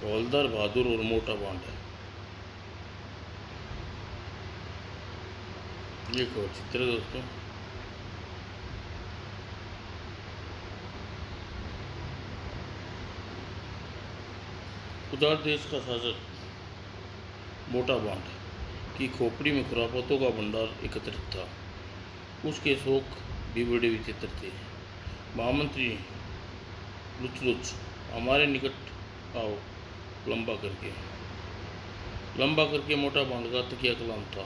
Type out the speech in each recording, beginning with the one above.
हवलदार बहादुर और मोटा बांड है। ये को चित्र है दोस्तों। उदार देश का शासक मोटा बांड की खोपड़ी में खुराफातों का भंडार एकत्रित था। उसके शौक भी बड़े विचित्र थे। महामंत्री लुच हमारे निकट आओ, लंबा करके मोटा बांध का तकिया कलाम था।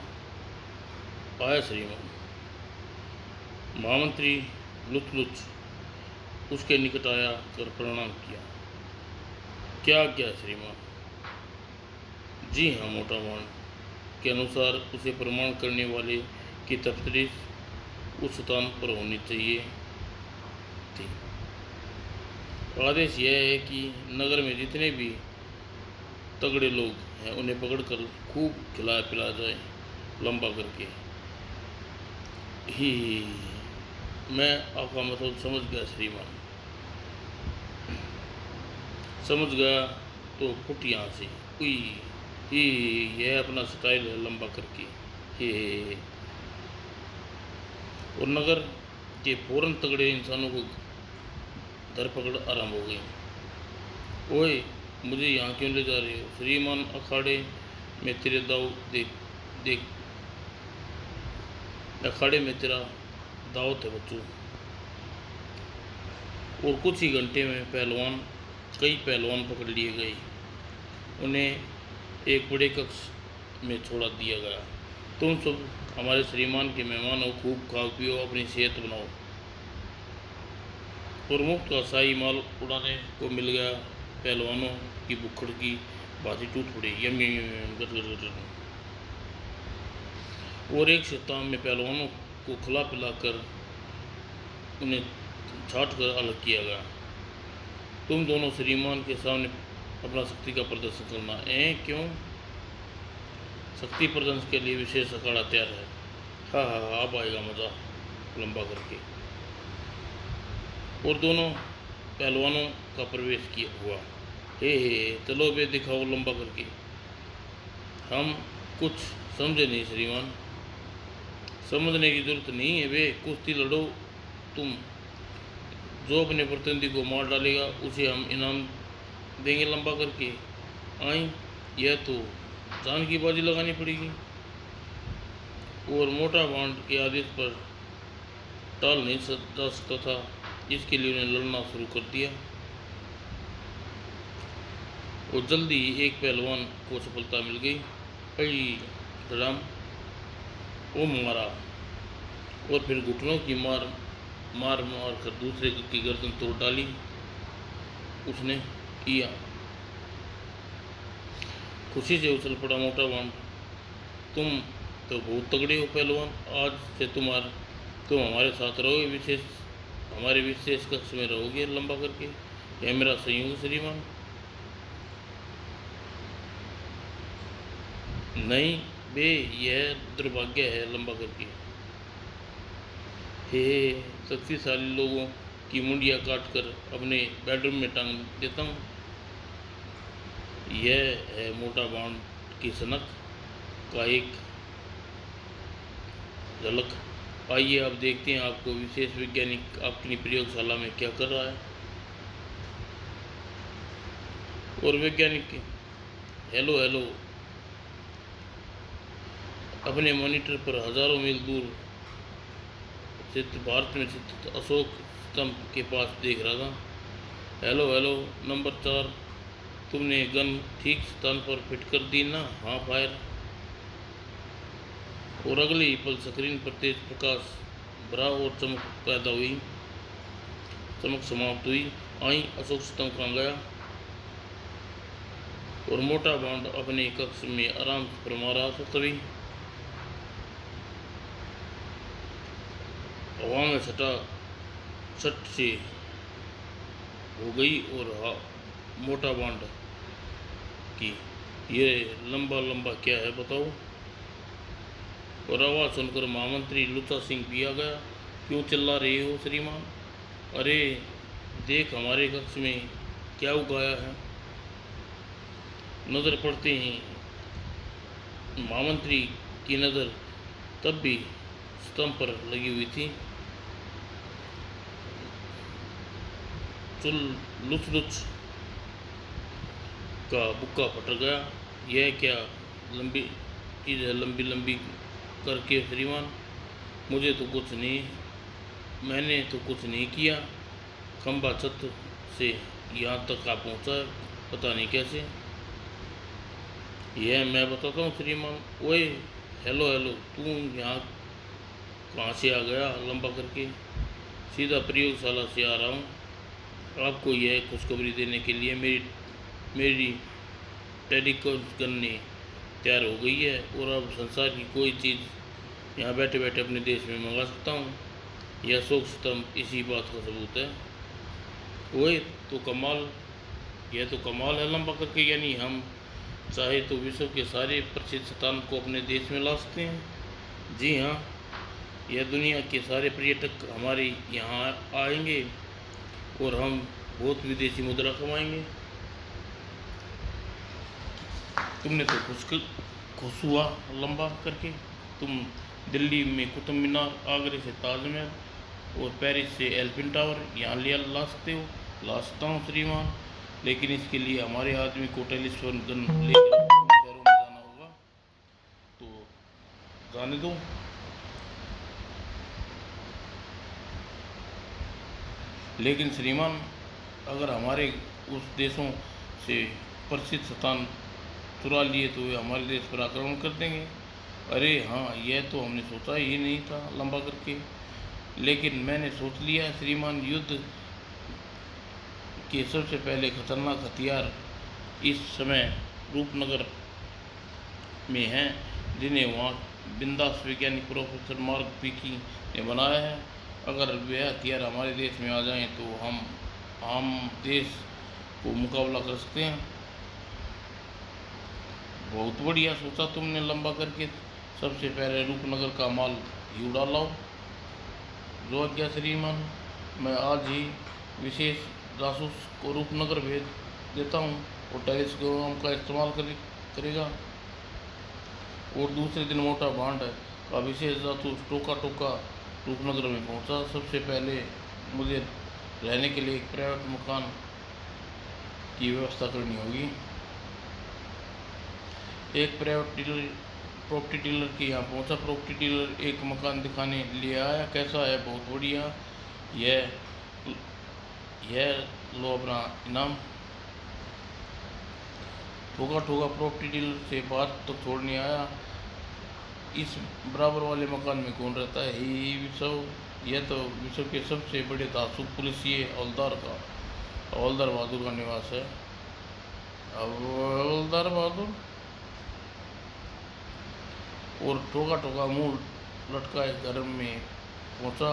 आया श्रीमान। महामंत्री लुच उसके निकट आया कर प्रणाम किया। क्या श्रीमान? जी हाँ, मोटा बांध के अनुसार उसे प्रमाण करने वाले की तफ्तीश उस स्थान पर होनी चाहिए थी। आदेश यह है कि नगर में जितने भी तगड़े लोग हैं उन्हें पकड़कर खूब खिलाया पिलाया जाए। लंबा करके ही मैं आपका मतलब समझ गया श्रीमान। समझ गया तो फुट यहाँ से। हुई ही यह अपना स्टाइल है लंबा करके। हे और नगर के फौरन तगड़े इंसानों को धरपकड़ आरंभ हो गई। ओए, मुझे यहाँ क्यों ले जा रहे हो श्रीमान? अखाड़े में तेरे दाव देख अखाड़े में तेरा दावत है बच्चों। और कुछ ही घंटे में कई पहलवान पकड़ लिए गए। उन्हें एक बड़े कक्ष में छोड़ा दिया गया। तुम सब हमारे श्रीमान के मेहमान हो, खूब खाओ पियो, अपनी सेहत बनाओ। और मुफ्त का शाही माल उड़ाने को मिल गया। पहलवानों की बुखड़ की बातें टूट पड़ी। यम यम यम गट। और एक शताम में पहलवानों को खिला पिलाकर उन्हें छाट कर अलग किया गया। तुम दोनों श्रीमान के सामने अपना शक्ति का प्रदर्शन करना है। क्यों? शक्ति प्रदर्शन के लिए विशेष अखाड़ा तैयार है। हाँ, अब आएगा मजा। लंबा करके और दोनों पहलवानों का प्रवेश किया हुआ। हे चलो बे, दिखाओ लंबा करके। हम कुछ समझे नहीं श्रीमान। समझने की जरूरत नहीं है बे, कुश्ती लड़ो। तुम जो अपने प्रतिद्वंदी को मार डालेगा उसे हम इनाम देंगे लंबा करके। आई, यह तो जान की बाजी लगानी पड़ेगी। और मोटा बांड के आदेश पर टाल नहीं जा सकता था, इसके लिए उन्हें लड़ना शुरू कर दिया। और जल्दी ही एक पहलवान को सफलता मिल गई। धड़ाम वो मारा और फिर घुटनों की मार कर दूसरे की गर्दन तोड़ डाली उसने किया। खुशी से उछल पड़ा मोटा बांड। तुम तो बहुत तगड़े हो पहलवान। आज से तुम हमारे साथ रहोगे, हमारे विशेष कक्ष में रहोगे लंबा करके। यह मेरा संयोग श्रीमान। नहीं बे, यह दुर्भाग्य है लंबा करके। हे शक्तिशाली लोगों की मुंडिया काट कर अपने बेडरूम में टांग देता हूँ। यह है मोटा बांड की सनक का एक झलक। आइए अब देखते हैं आपको विशेष वैज्ञानिक अपनी प्रयोगशाला में क्या कर रहा है। और वैज्ञानिक हेलो अपने मॉनिटर पर हजारों मील दूर स्थित भारत में स्थित अशोक स्तंभ के पास देख रहा था। हेलो नंबर 4, तुमने गन ठीक स्थान पर फिट कर दी ना? हाँ, फायर। और अगले ही पल स्क्रीन पर तेज प्रकाश भरा और चमक समाप्त हुई। आई, अशोक स्तंभ कहाँ गया? और मोटा बांड अपने कक्ष में आराम से फरमा रहा था। तभी हवा में सट से हो गई और मोटा बांड की ये लंबा क्या है बताओ? और आवाज़ सुनकर महामंत्री लुचा सिंह भी आ गया। क्यों चिल्ला रहे हो श्रीमान? अरे देख, हमारे कक्ष में क्या उगाया है। नज़र पड़ते ही महामंत्री की नज़र तब भी स्तंभ पर लगी हुई थी। चुल लुच लुच का बुक्का फट गया। यह क्या लंबी चीज़ है, लंबी लंबी करके श्रीमान? मुझे तो कुछ नहीं, मैंने तो कुछ नहीं किया। खंबा छत से यहाँ तक आ पहुँचा, पता नहीं कैसे। यह मैं बताता हूँ श्रीमान। ओए हेलो हेलो, तू यहाँ कहाँ से आ गया लंबा करके? सीधा प्रयोगशाला से आ रहा हूँ आपको यह खुशखबरी देने के लिए। मेरी टेलीकॉम करने तैयार हो गई है और अब संसार की कोई चीज़ यहाँ बैठे बैठे अपने देश में मंगा सकता हूँ। यह शोक स्तंभ इसी बात का सबूत है। ओए तो कमाल, यह तो कमाल है लंबा करके। यानी हम चाहे तो विश्व के सारे प्रसिद्ध स्थान को अपने देश में ला सकते हैं। जी हाँ, यह दुनिया के सारे पर्यटक हमारे यहाँ आएंगे और हम बहुत विदेशी मुद्रा कमाएंगे। तुमने तो खुश हुआ लंबा करके। तुम दिल्ली में कुतुब मीनार, आगरे से ताजमहल और पेरिस से एल्फिन टावर यहाँ ला सकते हो। ला सकता हूँ श्रीमान, लेकिन इसके लिए हमारे आदमी को टेलीफोन गन लेकर शहरों में जाना होगा। तो जाने दो। लेकिन श्रीमान, अगर हमारे उस देशों से प्रसिद्ध स्थान चुरा लिए तो वे हमारे देश पर आक्रमण कर देंगे। अरे हाँ, यह तो हमने सोचा ही नहीं था लंबा करके। लेकिन मैंने सोच लिया श्रीमान, युद्ध के सबसे पहले खतरनाक हथियार इस समय रूपनगर में हैं, जिन्हें वहाँ बिंदास वैज्ञानिक प्रोफेसर मार्क पीकी ने बनाया है। अगर वे हथियार हमारे देश में आ जाएं तो हम देश को मुकाबला कर सकते हैं। बहुत बढ़िया सोचा तुमने लंबा करके। सबसे पहले रूपनगर का माल ही उड़ा लाओ। जो आज्ञा श्रीमान। मैं आज ही विशेष जासूस को रूपनगर भेज देता हूँ और टेलीस्कोप का इस्तेमाल करेगा। और दूसरे दिन मोटा भांड का विशेष जासूस टोका टोका रूपनगर में पहुँचा। सबसे पहले मुझे रहने के लिए एक प्राइवेट मकान की व्यवस्था करनी होगी। एक प्रॉपर्टी डीलर के यहाँ पहुँचा। प्रॉपर्टी डीलर एक मकान दिखाने लिए आया। कैसा है? बहुत बढ़िया। यह लो अपना इनाम। ठोका ठोका प्रॉपर्टी डीलर से बात तो छोड़ने आया। इस बराबर वाले मकान में कौन रहता है? ही विश्व। यह तो विश्व के सबसे बड़े धासु पुलिसिए हवलदार बहादुर का निवास है। हवलदार बहादुर और ठोका ठोका मुंह लटकाए घर में पहुंचा।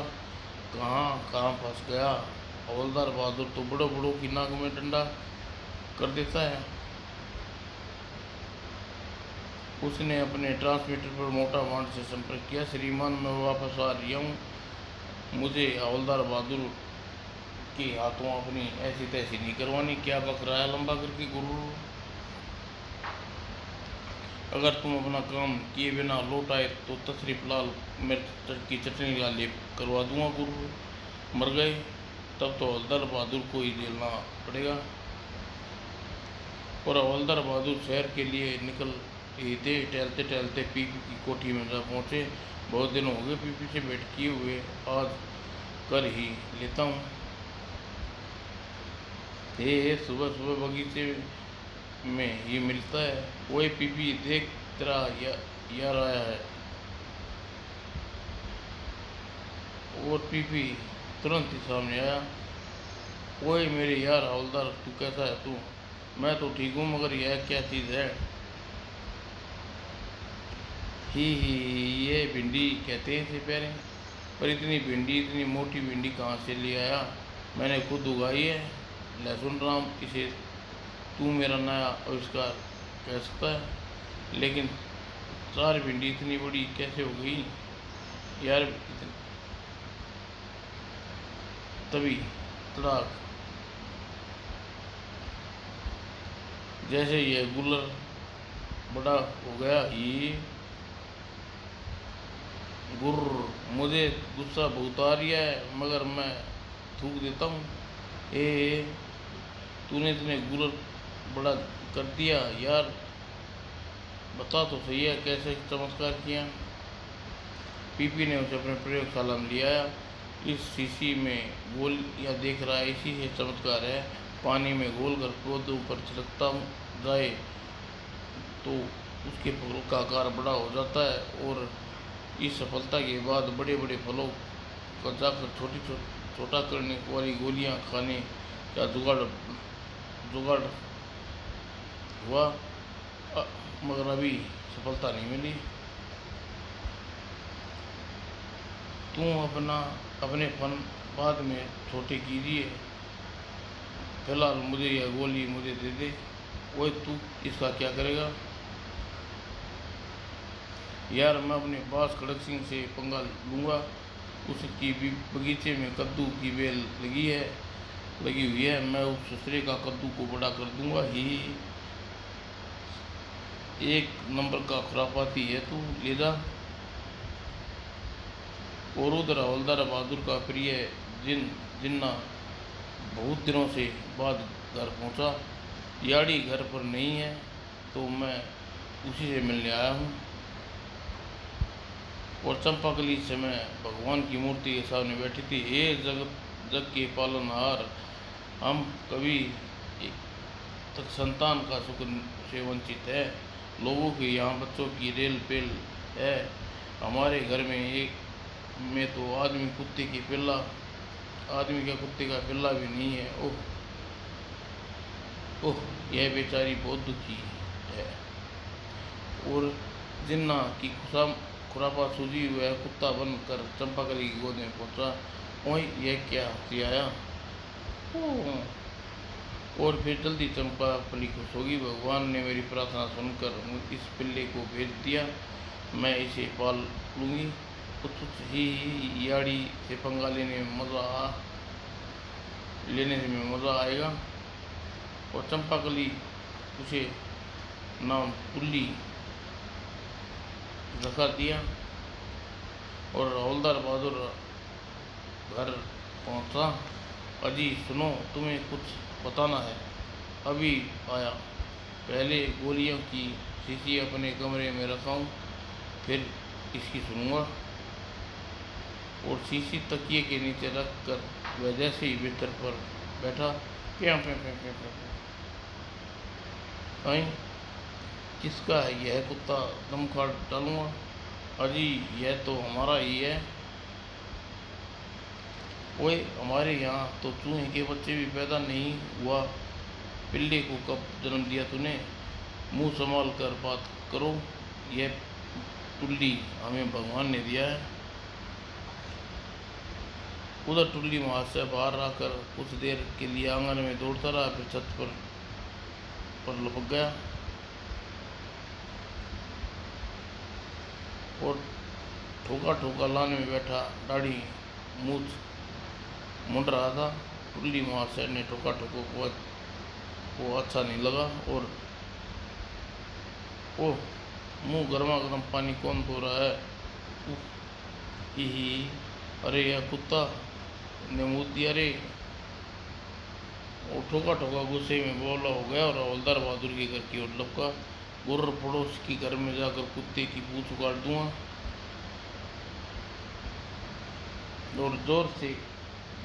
कहाँ फंस गया? हवलदार बहादुर तो बड़ों बड़ों की नाक में डंडा कर देता है। उसने अपने ट्रांसमीटर पर मोटा भांड से संपर्क किया। श्रीमान, मैं वापस आ रहा हूँ। मुझे हवलदार बहादुर के हाथों अपनी ऐसी तैसी नहीं करवानी। क्या बक रहा है लंबा करके गुरु? अगर तुम अपना काम किए बिना लौट आए तो तशरीफ लाल मिर्च की चटनी का लेप करवा दूंगा गुरु। मर गए तब तो हवलदार बहादुर को ही झेलना पड़ेगा। और हवलदार बहादुर शहर के लिए निकल ही थे। टहलते टहलते पीपी की कोठी में जा पहुँचे। बहुत दिन हो गए पीपी से भेंट किए हुए, आज कर ही लेता हूँ। हे सुबह सुबह बगीचे में ही मिलता है। ओए पीपी, देख तेरा यार आया है। और पीपी तुरंत ही सामने आया। ओए मेरे यार हवलदार, तू कैसा है? तू? मैं तो ठीक हूँ, मगर यह क्या चीज़ है? ही ये भिंडी कहते हैं इसे प्यारे। पर इतनी भिंडी, इतनी मोटी भिंडी कहाँ से ले आया? मैंने खुद उगाई है। लहसुन राम, इसे तू मेरा नया आविष्कार कह सकता है। लेकिन 4 भिंडी इतनी बड़ी कैसे हो गई यार? तभी तड़ाक जैसे यह गुल्लर बड़ा हो गया ही गुर्र, मुझे गुस्सा बहुत आ रहा है मगर मैं थूक देता हूँ। तूने इतने गुल्लर बड़ा कर दिया यार, बता तो सही है कैसे चमत्कार किया। पीपी ने उसे अपने प्रयोगशाला में ले आया। इस शीशी में गोलियां देख रहा है, इसी से चमत्कार है। पानी में घोल कर पौधों पर छिड़कता जाए तो उसके फलों का आकार बड़ा हो जाता है और इस सफलता के बाद बड़े बड़े फलों का जाकर छोटा करने वाली गोलियां खाने का जुगाड़ हुआ, मगर अभी सफलता नहीं मिली। तुम अपने फन बाद में छोटे कीजिए, फिलहाल मुझे यह गोली मुझे दे दे। ओए तू इसका क्या करेगा? यार मैं अपने बास खड़क सिंह से पंगा लूँगा, उसकी भी बगीचे में कद्दू की बेल लगी हुई है, मैं उस ससुरे का कद्दू को बड़ा कर दूंगा ही। एक नंबर का खुरापाती है तू, ले जा। और उधर हवलदार बहादुर का प्रिय जिन्ना बहुत दिनों से बाद घर पहुंचा। याड़ी घर पर नहीं है तो मैं उसी से मिलने आया हूँ। और चंपाकली समय भगवान की मूर्ति के सामने बैठी थी। हे जग के पालनहार, हम कभी तक संतान का सुख से वंचित है। लोगों के यहाँ बच्चों की रेल पेल है, हमारे घर में तो आदमी का कुत्ते का पिल्ला भी नहीं है। ओह ओह, यह बेचारी बहुत दुखी है। और जिन्ना की खुरापा सूझी हुआ कुत्ता बनकर चंपाकली की गोद में पहुंचा। ओए यह क्या हंसी आया। और फिर जल्दी चंपाकली खुश होगी, भगवान ने मेरी प्रार्थना सुनकर इस पिल्ले को भेज दिया, मैं इसे पाल लूँगी। कुछ ही याड़ी से पंगा लेने में मज़ा आएगा। और चंपाकली उसे नाम टुल्ली रखा दिया। और हवलदार बहादुर घर पहुंचा। अजी सुनो, तुम्हें कुछ बताना है, अभी आया। पहले गोलियों की शीशी अपने कमरे में रखाऊं, फिर इसकी सुनूंगा। और शीशी तकिए के नीचे रख कर वह जैसे ही बिस्तर पर बैठा, प्यां प्यां प्यां प्यां प्यां प्यां। किसका है यह कुत्ता, दम खाड़ डालूंगा। अजी यह तो हमारा ही है। ओए हमारे यहाँ तो चूहे के बच्चे भी पैदा नहीं हुआ, पिल्ले को कब जन्म दिया तूने? मुंह संभाल कर बात करो, यह टुल्ली हमें भगवान ने दिया है। उधर टुल्ली वहाँ से बाहर आकर कुछ देर के लिए आंगन में दौड़ता रहा, फिर छत पर लपक गया और ठोका लाने में बैठा दाढ़ी मूछ मुंड रहा था। टुल्ली महाशय ने ठोका को अच्छा नहीं लगा और ओह, मुँह गर्मा गर्म पानी कौन धो रहा है? ही अरे यह कुत्ता ने मुँह दिया रे। और ठोका गुस्से में बोला हो गया और हवलदार बहादुर के घर की ओर लपका। गुर्र, पड़ोस की घर में जाकर कुत्ते की पूंछ उखाड़ दूंगा। और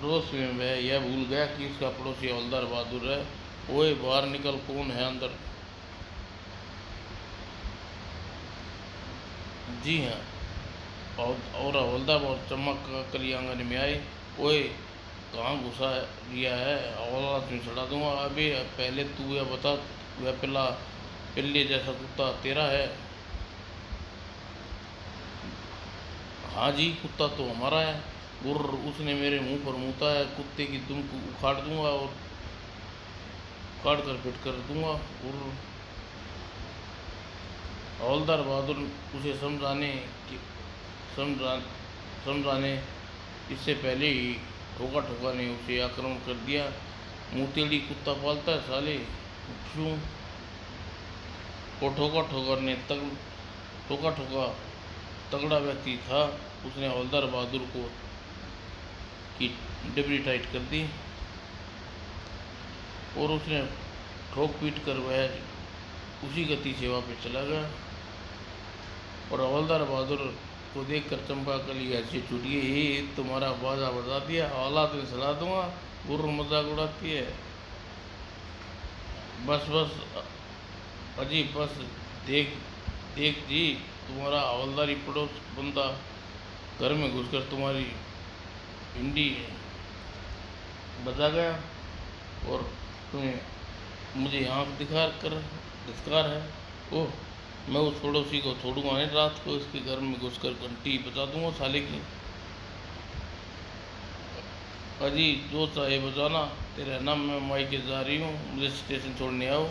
जोश में वह यह भूल गया कि इसका पड़ोसी हवलदार बहादुर है। ओए बाहर निकल, कौन है अंदर? जी हाँ। और हवलदार बहुत चमक कर आंगन में आए। ओए कहाँ घुसा दिया है, हवालात में चढ़ा दूंगा। अभी पहले तू यह बता, वह पिल्ले जैसा कुत्ता तेरा है? हाँ जी, कुत्ता तो हमारा है। गुर्र, उसने मेरे मुंह पर मुता है, कुत्ते की दुम को उखाड़ दूंगा और उखाड़ कर फिट कर दूंगा। गुर्र। हवलदार बहादुर उसे समझाने इससे पहले ही ठोका ने उसे आक्रमण कर दिया। मुँहतेड़ी कुत्ता पालता है साले। क्यों और ठोका ठोकर ने ठोका ठोका तगड़ा व्यक्ति था, उसने हवलदार बहादुर को की डिबरी टाइट कर दी और उसने ठोक पीट कर वह उसी गति से वापस चला गया। और हवलदार बहादुर को देखकर चंपा कली ऐसी छूट गई, ही तुम्हारा बाजा बजा दिया, औलाद में सला दूंगा, गुर्र मजाक उड़ाती है। बस बस अजी बस देख देख जी, तुम्हारा हवलदारी पड़ोस बंदा घर में घुसकर तुम्हारी भिंडी बजा गया और तुम्हें मुझे आँख दिखा कर धिक्कार है। ओह, मैं उस पड़ोसी को छोड़ूंगा नहीं, रात को इसके घर में घुसकर घंटी बजा दूंगा साले की। अजी जो चाहे बजाना, तेरा नाम, मैं मायके जा रही हूँ, मुझे स्टेशन छोड़ने आओ।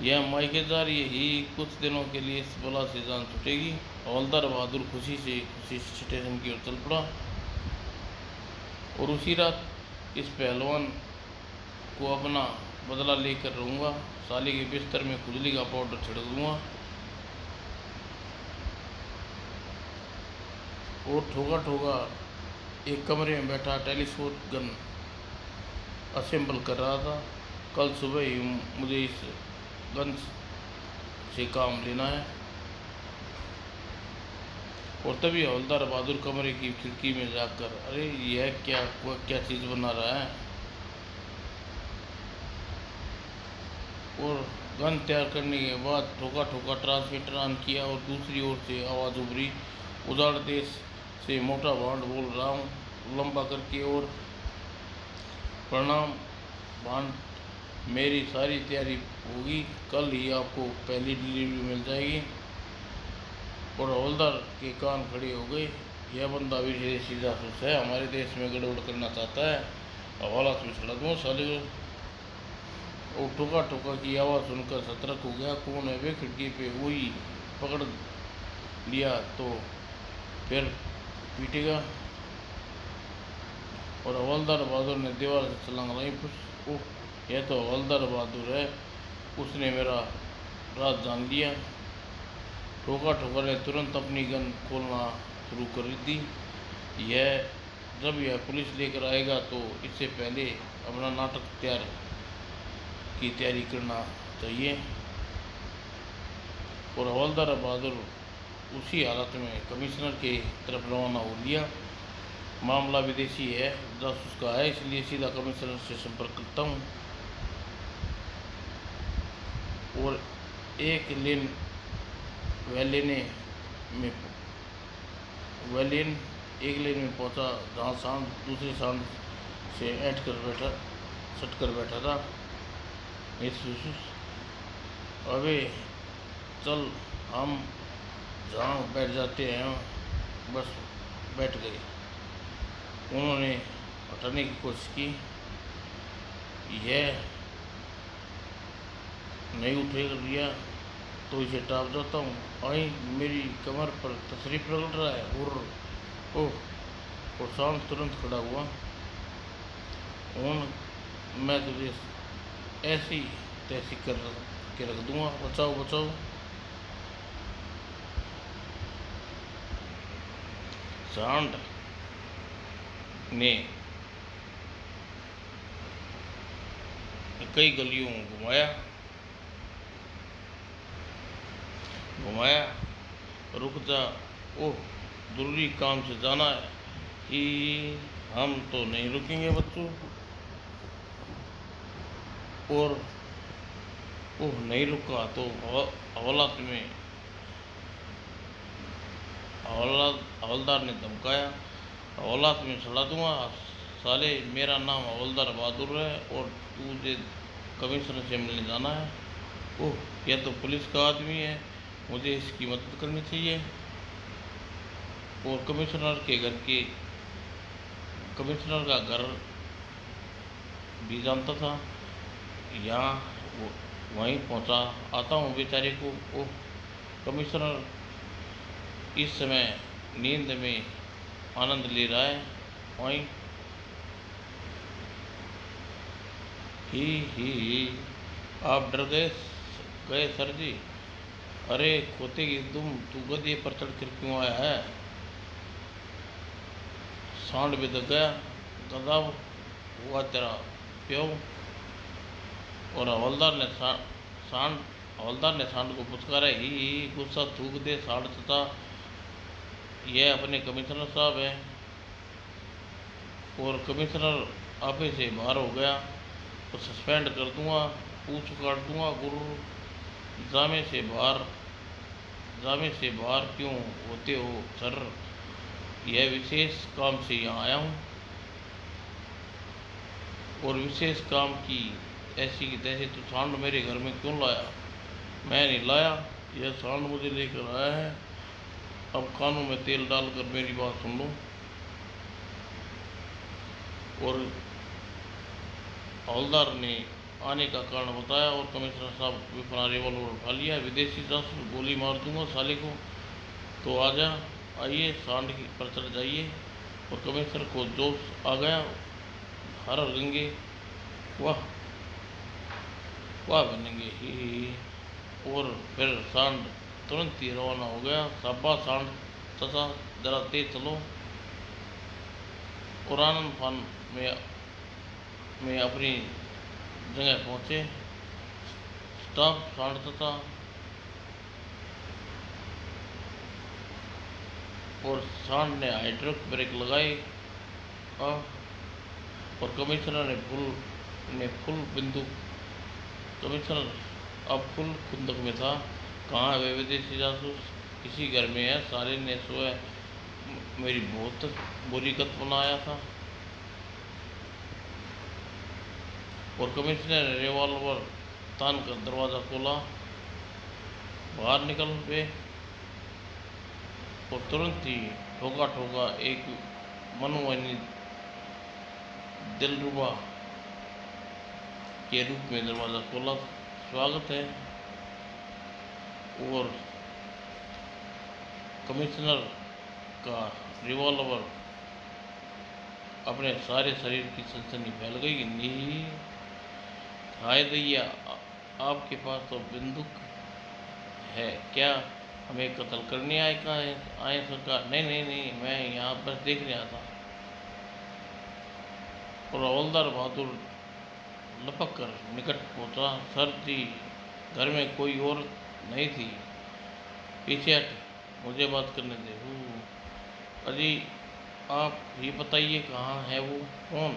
यह मायके जा रही है, ही कुछ दिनों के लिए इस बला से जान छूटेगी। हवलदार बहादुर खुशी स्टेशन की ओर चल पड़ा और उसी रात इस पहलवान को अपना बदला लेकर रहूँगा, साले के बिस्तर में खुजली का पाउडर छिड़क दूँगा और ठोका ठोका एक कमरे में बैठा टेलीस्कोप गन असेंबल कर रहा था। कल सुबह ही मुझे इस गन से काम लेना है। और तभी हवलदार बहादुर कमरे की खिड़की में जाकर, अरे यह क्या चीज़ बना रहा है, और गन तैयार करने के बाद ठोका ठोका ट्रांसमीटर ऑन किया और दूसरी ओर से आवाज़ उभरी, उजाड़ देश से मोटा भांड बोल रहा हूँ लंबा करके, और प्रणाम भांड, मेरी सारी तैयारी होगी, कल ही आपको पहली डिलीवरी मिल जाएगी। और हवलदार के कान खड़े हो गए, यह बंदा विदेशी जासूस है, हमारे देश में गड़बड़ करना चाहता है, हवाला से छड़ा दूँ साले को। और ठोका ठोका की आवाज़ सुनकर सतर्क हो गया, कौन है वे, खिड़की पे वही, पकड़ लिया तो फिर पीटेगा। और हवलदार बहादुर ने दीवार से छलांग लगाई। ओह, यह तो हवलदार बहादुर है, उसने मेरा राज जान लिया। ठोका ठोकर ने तुरंत अपनी गन खोलना शुरू कर दी। जब यह पुलिस लेकर आएगा तो इससे पहले अपना नाटक की तैयारी करना चाहिए। और हवलदार बहादुर उसी हालत में कमिश्नर के तरफ रवाना हो लिया। मामला विदेशी है, जासूस का है, इसलिए सीधा कमिश्नर से संपर्क करता हूँ। और एक लेन में पहुंचा जहाँ सांड दूसरी सांड से सट कर बैठा था। अबे चल, हम जहाँ बैठ जाते हैं, बस बैठ गए। उन्होंने हटाने की कोशिश की, यह नहीं उठेगा लिया तो इसे टाप जाता हूँ। आई मेरी कमर पर तशरीफ रगड़ रहा है। और सांड तुरंत खड़ा हुआ। मैं तुझे ऐसी तैसी कर के रख दूंगा, बचाओ बचाओ। सांड ने कई गलियों घुमाया, रुक जा, ओह जरूरी काम से जाना है। कि हम तो नहीं रुकेंगे बच्चों। और ओह नहीं रुका तो हवलदार ने धमकाया, हवालात में सड़ा दूंगा साले, मेरा नाम हवलदार बहादुर है और तुझे कमिश्नर से मिलने जाना है। ओह, यह तो पुलिस का आदमी है, मुझे इसकी मदद करनी चाहिए। और कमिश्नर का घर भी जानता था। यहाँ वहीं पहुँचा आता हूँ बेचारे को। ओह, कमिश्नर इस समय नींद में आनंद ले रहा है। वहीं ही आप डर गए सर जी, अरे खोते की तू गधे पर चढ़ कर क्यों आया है? सांड भी दब गया, गधा हुआ तेरा प्यो। और सांड हवलदार ने सांड को पुचकारा, ही गुस्सा थूक दे सांड तथा यह अपने कमिश्नर साहब है। और कमिश्नर आपे से बाहर हो गया तो सस्पेंड कर दूंगा, पूछ काट दूंगा। गुरु जामे से बाहर क्यों होते हो सर? यह विशेष काम से यहाँ आया हूँ। और विशेष काम की ऐसी की तैसी तो सांड मेरे घर में क्यों लाया? मैं नहीं लाया, यह सांड मुझे लेकर आया है। अब कानों में तेल डालकर मेरी बात सुन लो। और हवलदार ने आने का कारण बताया और कमिश्नर साहब भी अपना रिवॉल्वर उठा लिया। विदेशी जासूस, गोली मार दूंगा साले को, तो आइए सांड की पर चढ़ जाइए। और कमिश्नर को जोश आ गया, हर गंगे वाह वाह बनेंगे ही। और फिर सांड तुरंत ही रवाना हो गया। साबा सांड तथा जरा तेज चलो। और आनंद फान में अपनी जगह पहुंचे। स्टाफ सांड तथा और सांड ने हाइड्रोलिक ब्रेक लगाई। और कमिश्नर ने फुल बंदूक। कमिश्नर अब फुल खुंदक में था। कहाँ है वे विदेशी जासूस? किसी घर में है। साले ने सोया मेरी बहुत बुरी कत बनाया था। और कमिश्नर ने रिवॉल्वर तान कर दरवाज़ा खोला, बाहर निकल गए। और तुरंत ही ठोका एक मनोवानी दिलरुबा के रूप में दरवाज़ा खोला। स्वागत है। और कमिश्नर का रिवॉल्वर अपने सारे शरीर की सनसनी फैल गई। नी हाय दैया, आपके पास तो बंदूक है क्या? हमें कत्ल करने आए सरकार? नहीं, मैं यहाँ बस देखने आया था। और हवलदार बहादुर लपक कर निकट पहुँचा। सर जी, घर में कोई और नहीं थी। पीछे हट, मुझे बात करने दे। अजी आप ये बताइए कहाँ है वो? कौन?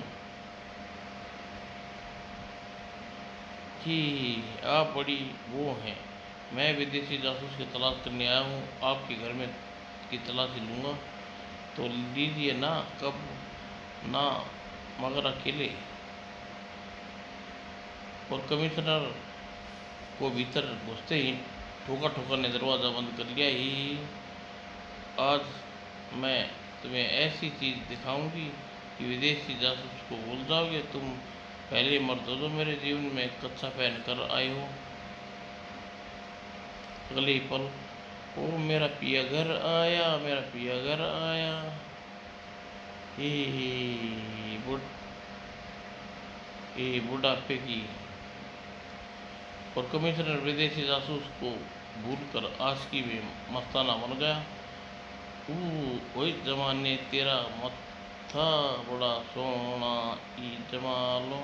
कि आप बड़ी वो हैं। मैं विदेशी जासूस की तलाश करने आया हूँ। आपके घर में की तलाशी लूँगा तो लीजिए ना, कब ना, मगर अकेले। और कमिश्नर को भीतर घुसते ही ठोका ने दरवाज़ा बंद कर लिया। ही आज मैं तुम्हें ऐसी चीज़ दिखाऊंगी कि विदेशी जासूस को भूल जाओगे तुम। पहले मर्द हो जो मेरे जीवन में कच्चा पहन कर आए हो। अगले पल, ओ मेरा पिया घर आया, मेरा पिया घर आया। ही बुढ़ापे की। और कमिश्नर विदेशी जासूस को भूलकर आशिकी में मस्ताना बन गया। वही जमाने तेरा मत्था बड़ा सोना ई जमालो।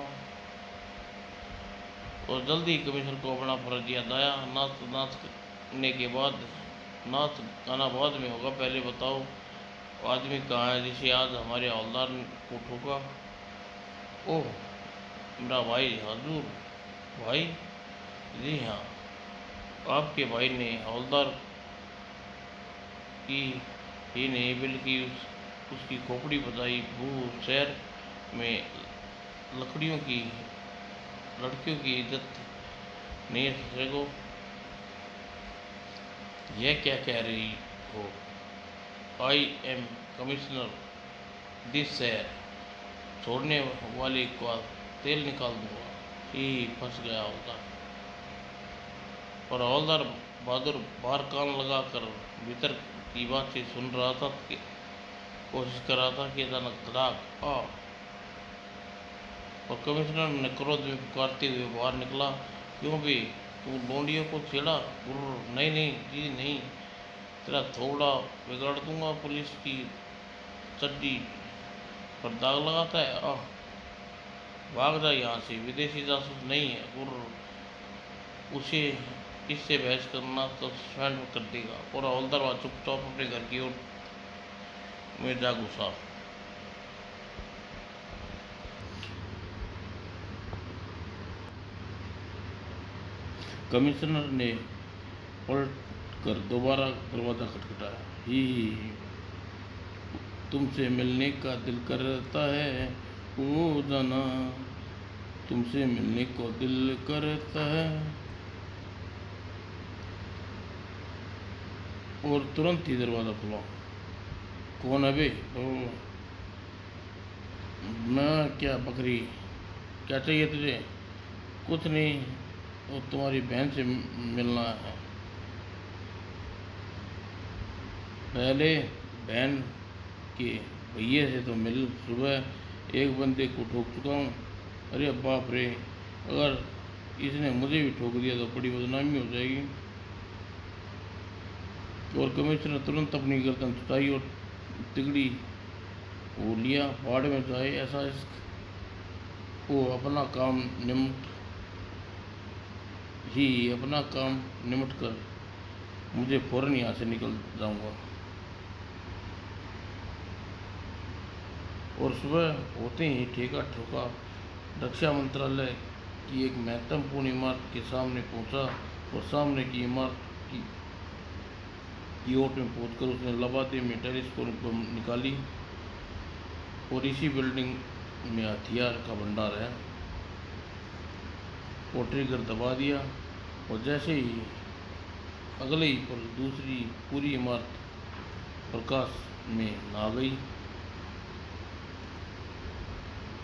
और जल्दी कमिश्नर को अपना फर्ज याद आया। नाच गाना बाद में होगा, पहले बताओ आदमी कहाँ है जिसे आज हमारे हवलदार को ठोका? ओह मेरा भाई हजूर। भाई? जी हाँ, आपके भाई ने हवलदार की ही नहीं बल्कि उसकी खोपड़ी बजाई। शहर में लड़कियों की इज्जत नहीं सको। यह क्या कह रही हो? आई एम कमिश्नर दिस शहर। छोड़ने वाले का तेल निकाल दूंगा। ही फंस गया होगा। और हवलदार बहादुर बाहर कान लगा कर भीतर की बातचीत सुन रहा था कि कोशिश कर रहा था कि अचानक धड़ाक आ। और कमिश्नर ने क्रोध में पुकारते हुए बाहर निकला। क्यों भी तू लोंडियों को छेड़ा? नहीं नहीं जी नहीं, तेरा थोड़ा बिगाड़ दूंगा। पुलिस की चड्डी पर दाग लगाता है। भाग जा यहाँ से, विदेशी जासूस नहीं है। उसे इससे बहस करना तो सस्पेंड कर देगा। और हवलदार चुपचाप अपने घर की ओर में जा घुसा। कमिश्नर ने पलट कर दोबारा दरवाजा खटखटाया। ही तुमसे मिलने का दिल करता है ओ जाना, तुमसे मिलने को दिल करता है। और तुरंत ही दरवाज़ा खुला। कौन है बे? मैं क्या बकरी, क्या चाहिए तुझे? कुछ नहीं, वो तुम्हारी बहन से मिलना है। पहले बहन के भैये से तो मिल, सुबह एक बंदे को ठोक चुका हूँ। अरे बाप रे, अगर इसने मुझे भी ठोक दिया तो बड़ी बदनामी हो जाएगी। और कमिश्नर तुरंत अपनी गर्दन छुटाई और तिगड़ी वो लिया। बाढ़ में जाए ऐसा वो अपना काम निमट कर मुझे फौरन यहाँ से निकल जाऊंगा। और सुबह होते ही ठेका ठोका रक्षा मंत्रालय की एक महत्वपूर्ण इमारत के सामने पहुंचा। और सामने की इमारत की ओर में पहुंचकर उसने लबादे में टेलीस्कोप निकाली। और इसी बिल्डिंग में हथियार का भंडार है। और ट्रिगर दबा दिया और जैसे ही अगले ही पल दूसरी पूरी इमारत प्रकाश में नहा गई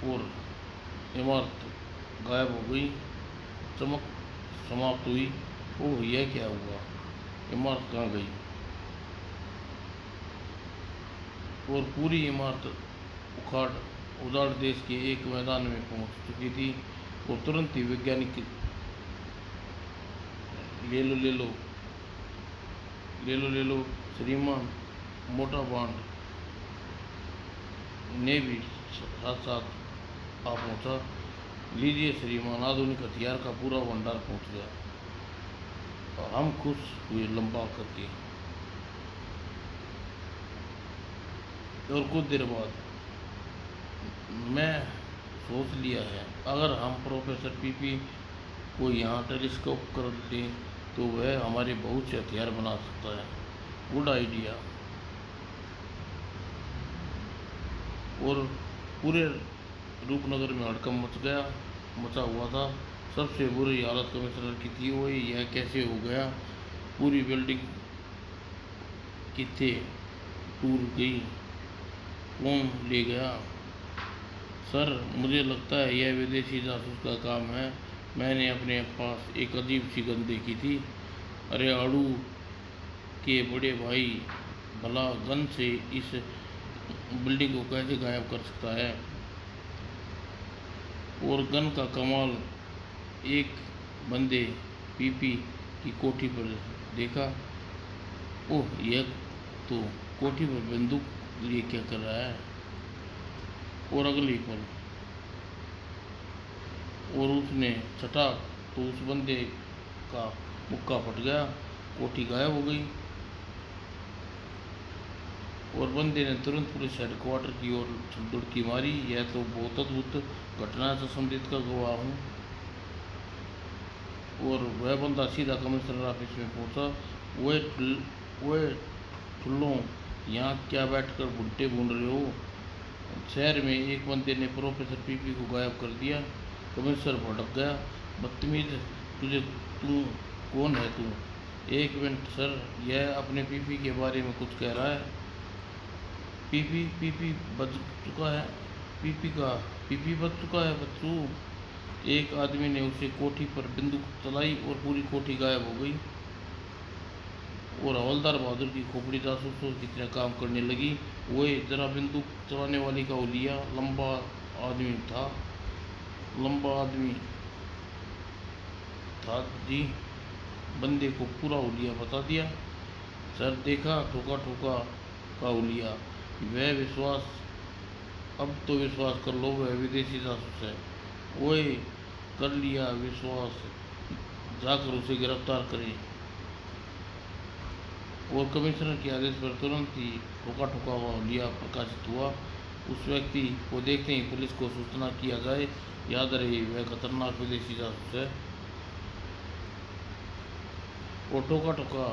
और इमारत गायब हो गई। चमक समाप्त हुई। ओह, यह क्या हुआ? इमारत कहाँ गई? और पूरी इमारत उजाड़ देश के एक मैदान में पहुंच चुकी थी। और तुरंत ही वैज्ञानिक ले लो श्रीमान मोटा बांड ने भी साथ साथ आ पहुंचा। लीजिए श्रीमान, आधुनिक हथियार का पूरा भंडार पहुंच गया। और हम खुश हुए लंबा करके। और कुछ देर बाद मैं सोच लिया है, अगर हम प्रोफेसर पीपी को यहाँ टेलीस्कोप कर दें तो वह हमारे बहुत से हथियार बना सकता है। Good idea. और पूरे रूपनगर में हड़कंप मचा हुआ था। सबसे बुरी हालत कमिश्नर की थी। वो यह कैसे हो गया? पूरी बिल्डिंग कितने टूट गई? कौन ले गया? सर, मुझे लगता है यह विदेशी जासूस का काम है। मैंने अपने पास एक अजीब सी गन देखी थी। अरे आड़ू के बड़े भाई, भला गन से इस बिल्डिंग को कैसे गायब कर सकता है? और गन का कमाल एक बंदे पीपी की कोठी पर देखा। ओह, यह तो कोठी पर बंदूक लिए क्या कर रहा है? और अगली पल और उसने छटा तो उस बंदे का मुक्का फट गया। कोठी गायब हो गई। और बंदे ने तुरंत पुलिस हेडक्वार्टर की ओर दुड़की मारी। यह तो बहुत अद्भुत घटना से संबंधित का गवाह हूँ। और वह बंदा सीधा कमिश्नर ऑफिस में पहुंचा। वह ठुल्लों, यहाँ क्या बैठकर भुट्टे भून रहे हो? शहर में एक बंदे ने प्रोफेसर पीपी को गायब कर दिया। कमिश्नर भड़क गया। बदतमीज, तू कौन है? तू एक मिनट सर, यह अपने पीपी के बारे में कुछ कह रहा है। पीपी बच चुका है। पीपी बच चुका है बच्चू। एक आदमी ने उसे कोठी पर बंदूक चलाई और पूरी कोठी गायब हो गई। और हवलदार बहादुर की खोपड़ी जासूसों की तरह काम करने लगी। वो जरा बंदूक चलाने वाली का लिया। लंबा आदमी था जी। बंदे को पूरा हुलिया बता दिया। सर देखा ठोका ठोका का हुलिया, वह विश्वास, अब तो विश्वास कर लो, वह विदेशी जासूस है। ओए कर लिया विश्वास, जाकर उसे गिरफ्तार करें। और कमिश्नर के आदेश पर तुरंत ही ठोका ठोका हुआ हुलिया प्रकाशित हुआ। उस व्यक्ति को देखते ही पुलिस को सूचना किया जाए। याद रहे वह खतरनाक विदेशी जासूस है। वो ठोका ठोका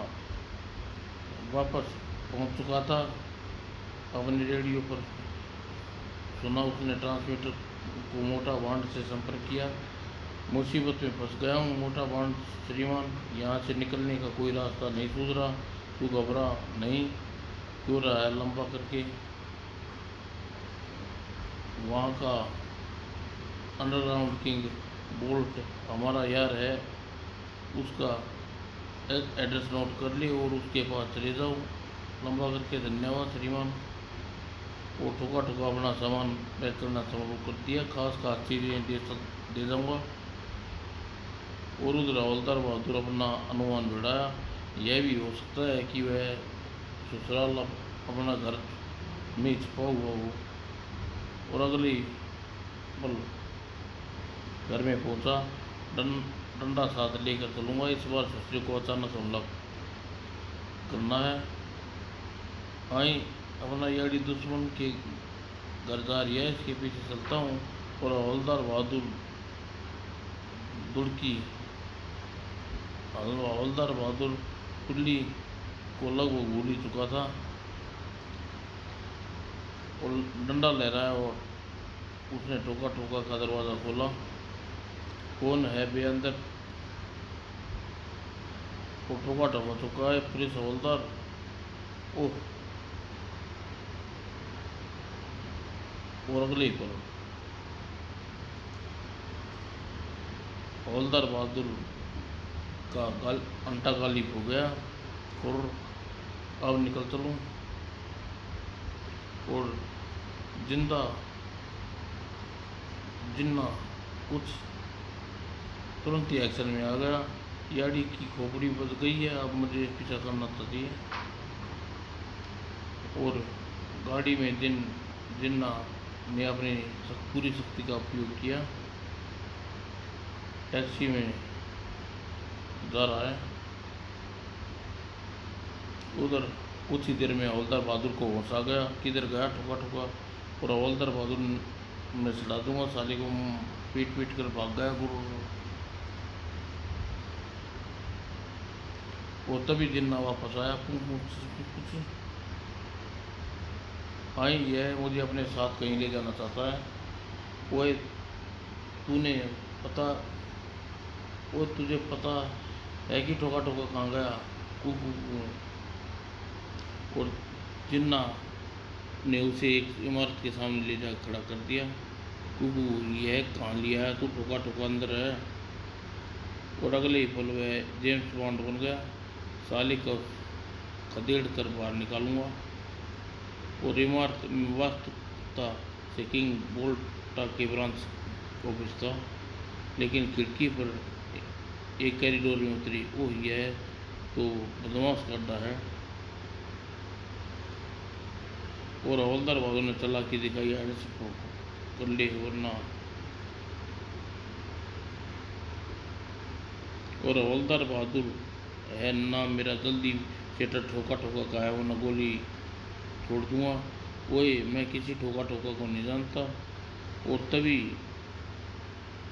वापस पहुंच चुका था। अपने रेडियो पर सुना उसने ट्रांसमीटर को मोटा बांड से संपर्क किया। मुसीबत में फंस गया हूँ मोटा बांड श्रीमान, यहाँ से निकलने का कोई रास्ता नहीं सूझ रहा। तू घबरा नहीं, क्यों रहा है लंबा करके, वहाँ का अंडरग्राउंड किंग बोल्ट हमारा यार है, उसका एड्रेस नोट कर ले और उसके पास चले जाओ। लंबा करके धन्यवाद श्रीमान। वो ठोका ठोका अपना सामान पैक करना शुरू कर दिया। खास चीज़ें दे दूँगा। और उधर हवलदार बहादुर अपना अनुमान बढ़ाया। यह भी हो सकता है कि वह ससुराल अपना घर में छिपा हुआ हो। और अगली पल घर में पहुंचा। डंडा साथ लेकर चलूँगा, इस बार ससुर को अचानक हमला करना है। आई अपना यारी दुश्मन के घर जा रही है, इसके पीछे चलता हूँ। और हवलदार बहादुर दुड़की, हवलदार बहादुर कुल्ली को लगभग भूल ही चुका था और डंडा लहराया और उसने ठोका ठोका का दरवाज़ा खोला। कौन है बे अंदर? वो ठोका ठोका चुका है पुलिस हवलदार। ओह, और अगले ही पल हवलदार बहादुर का अंटा गालिब हो गया। और अब निकल चलूँ। और जिंदा जिन्ना कुछ तुरंत ही एक्शन में आ गया। याड़ी की खोपड़ी बच गई है, अब मुझे पीछा करना चाहिए। और गाड़ी में जिन्ना ने अपनी पूरी शक्ति का उपयोग किया। टैक्सी में जा रहा है। उधर कुछ ही देर में हवलदार बहादुर को होश आ गया। किधर गया ठोका ठोका। और हवलदार बहादुर मैं चढ़ा दूंगा साले को, पीट पीट कर भाग गया गुरु। वो तभी जिन्ना वापस आया। कुछ आई यह मुझे अपने साथ कहीं ले जाना चाहता है। वो तूने पता वो तुझे पता है कि ठोका ठोका कहाँ गया? कुकू। और जिन्ना ने उसे एक इमारत के सामने ले जा खड़ा कर दिया। कुकू, यह कहाँ लिया है तू? ठोका ठोका अंदर है। और अगले ही पल वह जेम्स बॉन्ड बन गया। साले को खदेड़ कर बाहर निकालूंगा। और इमारत में वास्तविकता से किंग बोल्टा के ब्रांच ऑफिस था, लेकिन खिड़की पर एक कॉरिडोर में उतरी। ओह, यह तो बदमाश का अड्डा है। और हवलदार बहादुर ने चालाकी दिखाई, एड्रेस कर ले वरना। और हवलदार बहादुर है ना मेरा, जल्दी सेटर ठोका ठोका का है वरना गोली छोड़ दूंगा। ओए, मैं किसी ठोका ठोका को नहीं जानता। और तभी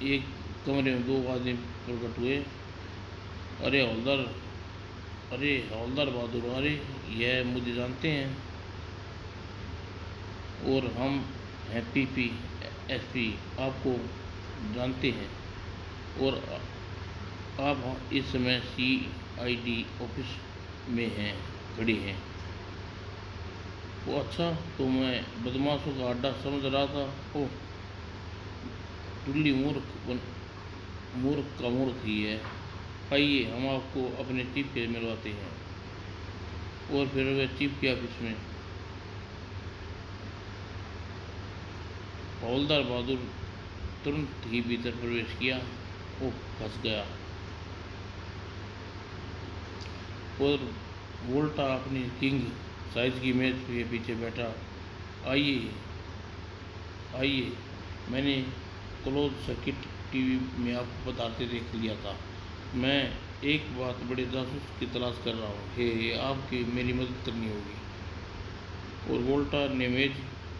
एक कमरे में दो आदमी प्रकट हुए। अरे हवलदार बहादुर, अरे यह मुझे जानते हैं। और हम हैं पीपी एसपी, आपको जानते हैं। और आप इस समय सीआईडी ऑफिस में हैं, खड़े हैं। वो अच्छा, तो मैं बदमाशों का अड्डा समझ रहा था। ओह, टुल्ली मूर्ख का मूर्ख ही है। आइए हम आपको अपने चीफ के मिलवाते हैं। और फिर वह चीफ के ऑफिस में हवलदार बहादुर तुरंत ही भीतर प्रवेश किया। ओह, फंस गया। और वोल्टा अपनी किंग साइज की मेज के पीछे बैठा। आइए आइए, मैंने क्लोज सर्किट टीवी में आपको बताते देख लिया था। मैं एक बात बड़े जासूस की तलाश कर रहा हूँ। हे आपकी मेरी मदद करनी होगी। और वोल्टा ने मेज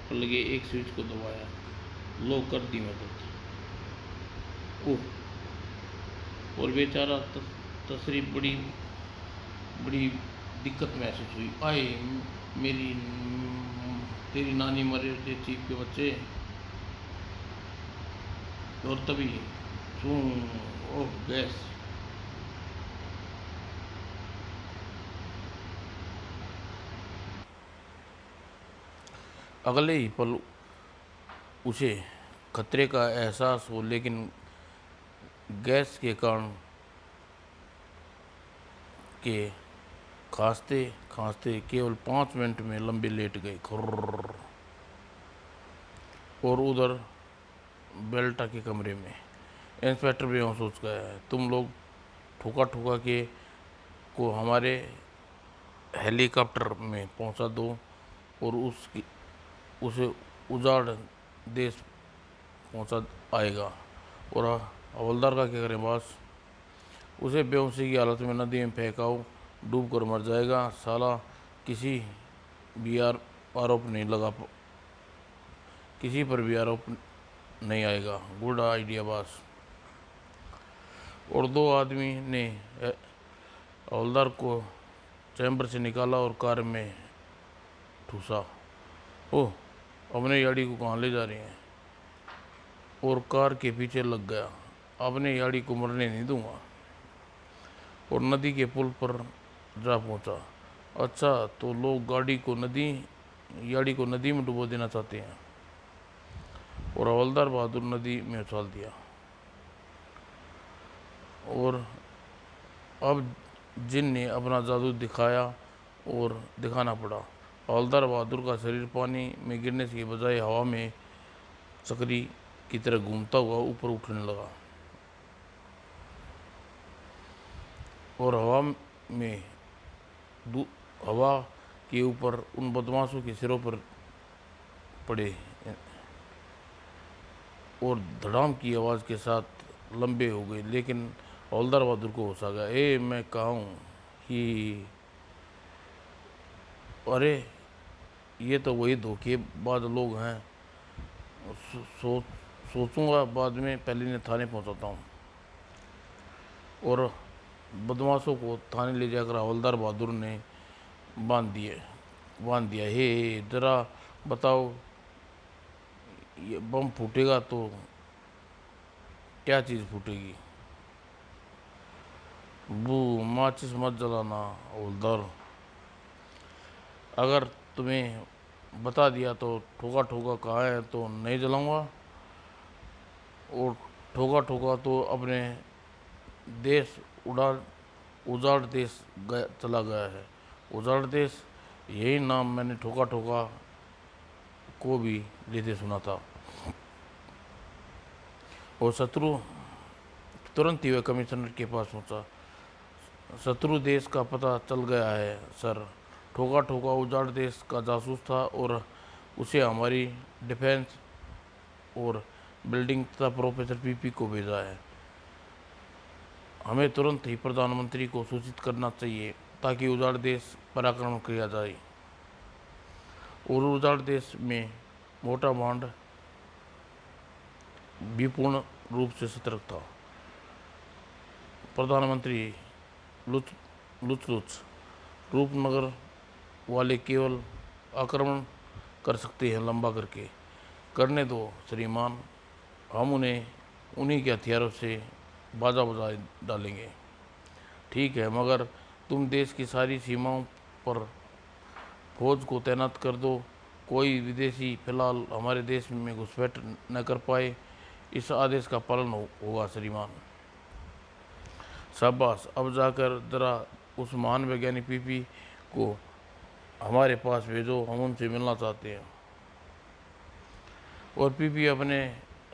पर लगे एक स्विच को दबाया। लो, कर दी मदद। ओह, और बेचारा तसरी बड़ी बड़ी दिक्कत महसूस हुई। आए मेरी तेरी नानी मरे थे चीफ के बच्चे। और तभी ओह गैस। अगले ही पल उसे खतरे का एहसास हो, लेकिन गैस के कारण के खांसते खांसते केवल 5 मिनट में लंबे लेट गए। खुर्र। और उधर बेल्टा के कमरे में इंस्पेक्टर बेहोश हो गया है। तुम लोग ठुका ठुका के को हमारे हेलीकॉप्टर में पहुंचा दो और उसे उजाड़ देश पहुंचा आएगा। और हवलदार का क्या करें बॉस? उसे बेहोशी की हालत में नदी में फेंकाओ, डूब कर मर जाएगा। साला किसी भी आरोप नहीं लगा, किसी पर भी आरोप नहीं आएगा। Good idea boss. और दो आदमी ने हवलदार को चैम्बर से निकाला और कार में ठूसा। ओह, अपने याड़ी को कहाँ ले जा रहे हैं? और कार के पीछे लग गया। अपने याड़ी को मरने नहीं दूंगा। और नदी के पुल पर जा पहुंचा। अच्छा, तो लोग याड़ी को नदी में डुबो देना चाहते हैं। और हवलदार बहादुर नदी में उछाल दिया। और अब जिन ने अपना जादू दिखाया और दिखाना पड़ा। हवलदार बहादुर का शरीर पानी में गिरने के बजाय हवा में चक्री की तरह घूमता हुआ ऊपर उठने लगा। और हवा के ऊपर उन बदमाशों के सिरों पर पड़े और धड़ाम की आवाज़ के साथ लंबे हो गए। लेकिन हवलदार बहादुर को होश आ गया। मैं कहाँ हूँ कि अरे, ये तो वही धोखेबाज लोग हैं। सोचूंगा बाद में, पहले इन्हें थाने पहुंचाता हूँ। और बदमाशों को थाने ले जाकर हवलदार बहादुर ने बांध दिया। हे जरा बताओ, ये बम फूटेगा तो क्या चीज़ फूटेगी? बू, माचिस मत जलाना हवलदार। अगर तुम्हें बता दिया तो ठोका ठोका कहाँ है तो नहीं जलाऊंगा। और ठोका ठोका तो अपने देश उजाड़ देश चला गया है। उजाड़ देश, यही नाम मैंने ठोका ठोका को भी लेते सुना था। और शत्रु तुरंत ही वह कमिश्नर के पास पहुंचा। शत्रु देश का पता चल गया है सर। ठोका ठोका उजाड़ देश का जासूस था और उसे हमारी डिफेंस और बिल्डिंग तथा प्रोफेसर पीपी को भेजा है। हमें तुरंत ही प्रधानमंत्री को सूचित करना चाहिए ताकि उजाड़ देश पर आक्रमण किया जाए। और उजाड़ देश में मोटा भांड भी पूर्ण रूप से सतर्क था। प्रधानमंत्री लुच लुच लुच रूपनगर वाले केवल आक्रमण कर सकते हैं लंबा करके। करने दो श्रीमान, हम उन्हीं के हथियारों से बाजा बजा डालेंगे। ठीक है, मगर तुम देश की सारी सीमाओं पर फौज को तैनात कर दो। कोई विदेशी फिलहाल हमारे देश में घुसपैठ न कर पाए। इस आदेश का पालन होगा श्रीमान। शाबाश, अब जाकर जरा उस महान वैज्ञानिक पीपी को हमारे पास भेजो, हम उनसे मिलना चाहते हैं। और पीपी अपने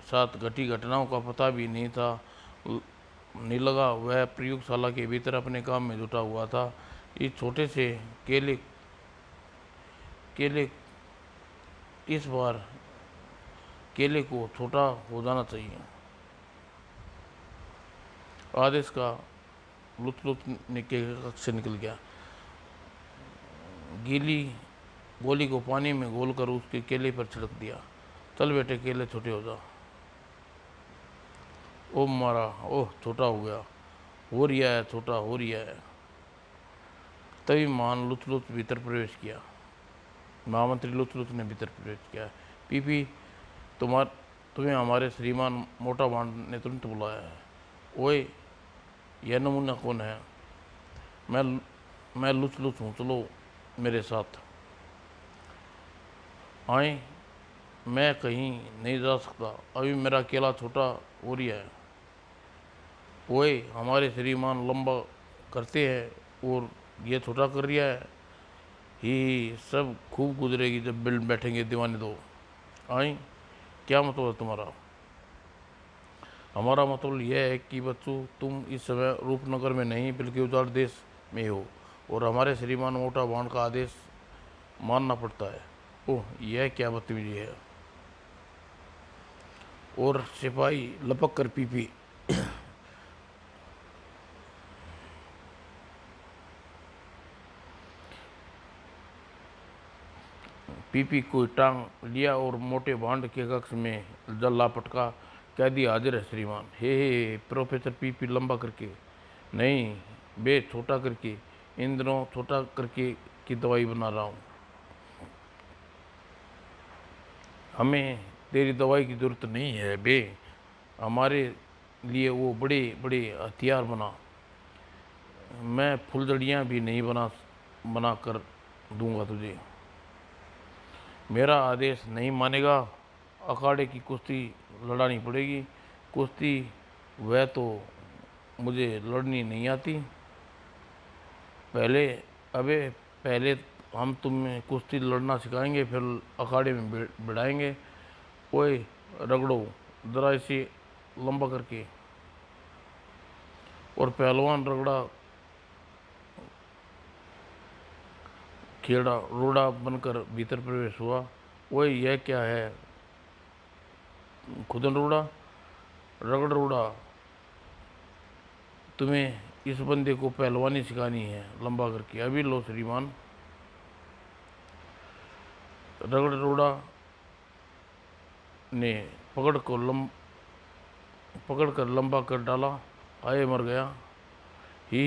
साथ घटी घटनाओं का पता भी नहीं लगा। वह प्रयोगशाला के भीतर अपने काम में जुटा हुआ था। इस छोटे से केले केले इस बार केले को छोटा हो जाना चाहिए। आदेश का लुत लुत के कक्ष से निकल गया। गीली गोली को पानी में घोलकर उसके केले पर छिड़क दिया। चल बेटे, केले छोटे हो जा। ओ मारा, ओह छोटा हो गया, हो रिया है, छोटा हो रिया है। तभी मान लुत लुत भीतर प्रवेश किया। महामंत्री लुत लुत ने भीतर प्रवेश किया। पीपी, तुम्हें हमारे श्रीमान मोटा भांड ने तुरंत बुलाया है। ओए, यह नमूना कौन है? मैं लुच लुच हूँ, चलो मेरे साथ। आए, मैं कहीं नहीं जा सकता, अभी मेरा केला छोटा हो रहा है। ओए, हमारे श्रीमान लंबा करते हैं और ये छोटा कर रिया है। ही सब खूब गुजरेगी जब बिल बैठेंगे दीवाने दो। आई, क्या मतलब है तुम्हारा? हमारा मतलब यह है कि बच्चों, तुम इस समय रूपनगर में नहीं बल्कि उजाड़ देश में हो और हमारे श्रीमान मोटा भांड का आदेश मानना पड़ता है। ओह, यह क्या बदतमीजी है। और सिपाही लपक कर पीपी पीपी को टांग लिया और मोटे भांड के कक्ष में जल्ला पटका। कैदी हाजिर है श्रीमान। हे प्रोफेसर पीपी लंबा करके नहीं, बे छोटा करके। इन दिनों छोटा करके की दवाई बना रहा हूँ। हमें तेरी दवाई की ज़रूरत नहीं है बे, हमारे लिए वो बड़े बड़े हथियार बना। मैं फुलझड़ियाँ भी नहीं बना कर दूंगा तुझे। मेरा आदेश नहीं मानेगा, अखाड़े की कुश्ती लड़ानी पड़ेगी। कुश्ती वह तो मुझे लड़नी नहीं आती। पहले हम तुम्हें कुश्ती लड़ना सिखाएंगे, फिर अखाड़े में बिठाएंगे। ओए रगड़ो जरा इसे लंबा करके। और पहलवान रगड़ा खेड़ा रोड़ा बनकर भीतर प्रवेश हुआ। ओए, यह क्या है? खुदन रोड़ा, रगड़ रोड़ा। तुम्हें इस बंदे को पहलवानी सिखानी है लंबा करके। अभी लो श्रीमान। रगड़ रोड़ा ने पकड़ कर लंबा कर डाला। आए मर गया। ही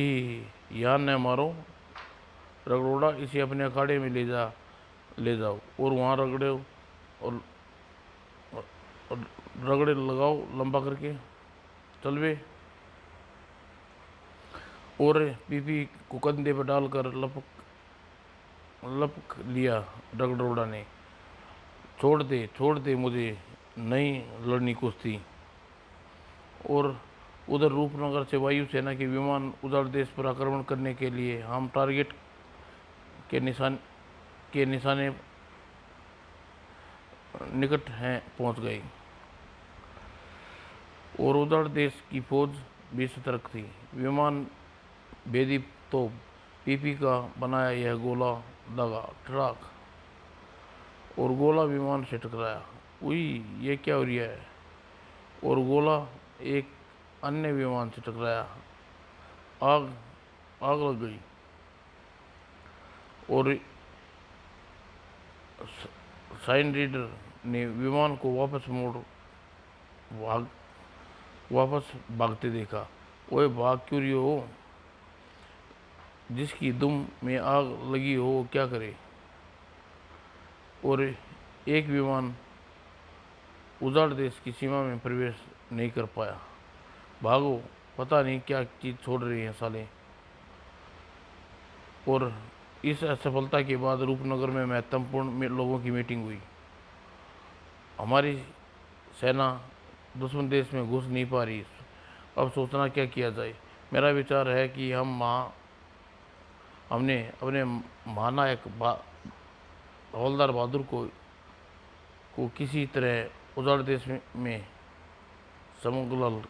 यहाँ न मारो। रगड़ोड़ा, इसे अपने अखाड़े में ले जाओ और वहाँ और रगड़े लगाओ लंबा करके। चल बे। और पीपी को कंधे पर डालकर लपक लिया रगड़ोड़ा ने। छोड़ दे, मुझे नहीं लड़नी कुश्ती। और उधर रूपनगर से वायुसेना के विमान उजाड़ देश पर आक्रमण करने के लिए हम टारगेट के निशाने निकट हैं पहुंच गई। और उधर देश की फौज भी सतर्क थी। विमान भेदी तो पीपी का बनाया यह गोला दगा ट्रक और गोला विमान से टकराया। उई, ये क्या हो रहा है? और गोला एक अन्य विमान से टकराया। आग आग लग गई और साइन रीडर ने विमान को वापस भागते देखा। ओए, भाग क्यों रही हो? जिसकी दुम में आग लगी हो वो क्या करे? और एक विमान उजाड़ देश की सीमा में प्रवेश नहीं कर पाया। भागो, पता नहीं क्या चीज़ छोड़ रही है साले। और इस असफलता के बाद रूपनगर में महत्वपूर्ण लोगों की मीटिंग हुई। हमारी सेना दुश्मन देश में घुस नहीं पा रही, अब सोचना क्या किया जाए। मेरा विचार है कि हमने अपने महानायक हवलदार बहादुर को किसी तरह उजाड़ देश में समग्र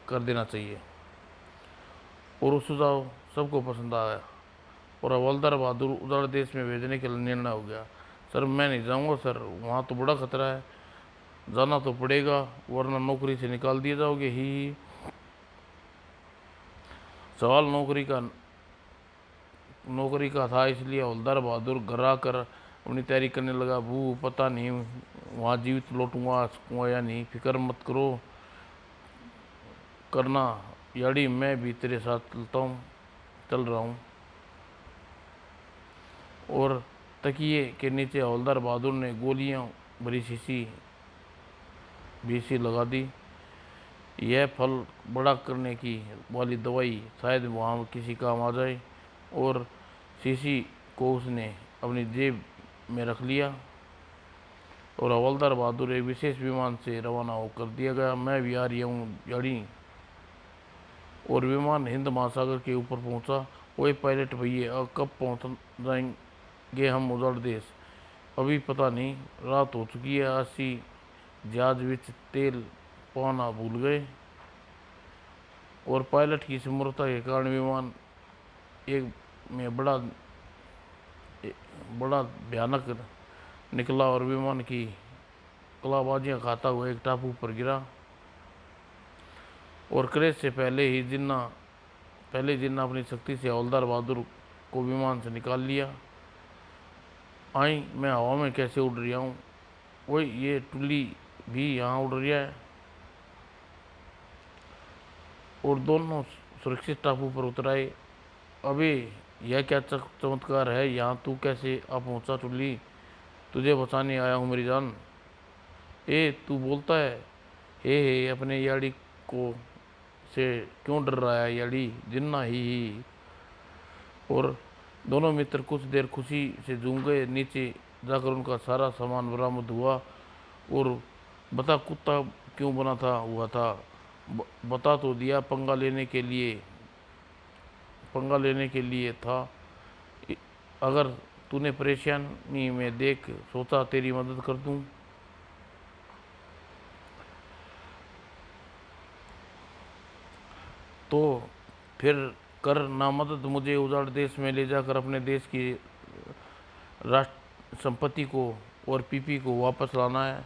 कर देना चाहिए। और वो सुझाव सबको पसंद आया। और हवलदार बहादुर उजाड़ देश में भेजने के लिए निर्णय हो गया। सर मैं नहीं जाऊँगा सर, वहाँ तो बड़ा खतरा है, जाना तो पड़ेगा वरना नौकरी से निकाल दिए जाओगे ही। सवाल नौकरी का था, इसलिए हवलदार बहादुर घर आकर अपनी तैयारी करने लगा। बू पता नहीं वहाँ जीवित लौटूंगा सकूँगा या नहीं, फिक्र मत करो करना याड़ी, मैं भी तेरे साथ चल रहा हूँ। और तकिए के नीचे हवलदार बहादुर ने गोलियां भरी शीशी बीसी लगा दी। यह फल बड़ा करने की वाली दवाई शायद वहाँ किसी काम आ जाए। और शीशी को उसने अपनी जेब में रख लिया और हवलदार बहादुर एक विशेष विमान से रवाना होकर दिया गया। मैं भी आ रही हूँ याड़ी। और विमान हिंद महासागर के ऊपर पहुंचा। वही पायलट भैया कब पहुंच जाएंगे हम उजाड़ देश, अभी पता नहीं, रात हो चुकी है। आसी जहाज विच तेल पाना भूल गए और पायलट की समरूपता के कारण विमान एक में बड़ा भयानक निकला और विमान की कलाबाजियां खाता हुआ एक टापू पर गिरा। और क्रैश से पहले जिन्ना अपनी शक्ति से हवलदार बहादुर को विमान से निकाल लिया। आई मैं हवा में कैसे उड़ रहा हूँ, वही ये टुल्ली भी यहाँ उड़ रहा है। और दोनों सुरक्षित टापू पर उतर आए। अबे यह क्या चमत्कार है, यहाँ तू कैसे आ पहुँचा टुल्ली, तुझे बचाने आया हूँ मेरी जान। ए तू बोलता है हे अपने याड़ी को से क्यों डर रहा है याड़ी, जिन्ना ही। और दोनों मित्र कुछ देर खुशी से झूम गए। नीचे जाकर उनका सारा सामान बरामद हुआ। और बता कुत्ता क्यों बना था हुआ था, बता तो दिया, पंगा लेने के लिए था। अगर तूने परेशानी में देख सोचा तेरी मदद कर दूं। तो फिर कर ना मदद, मुझे उजाड़ देश में ले जाकर अपने देश की राष्ट्र संपत्ति को और पीपी को वापस लाना है।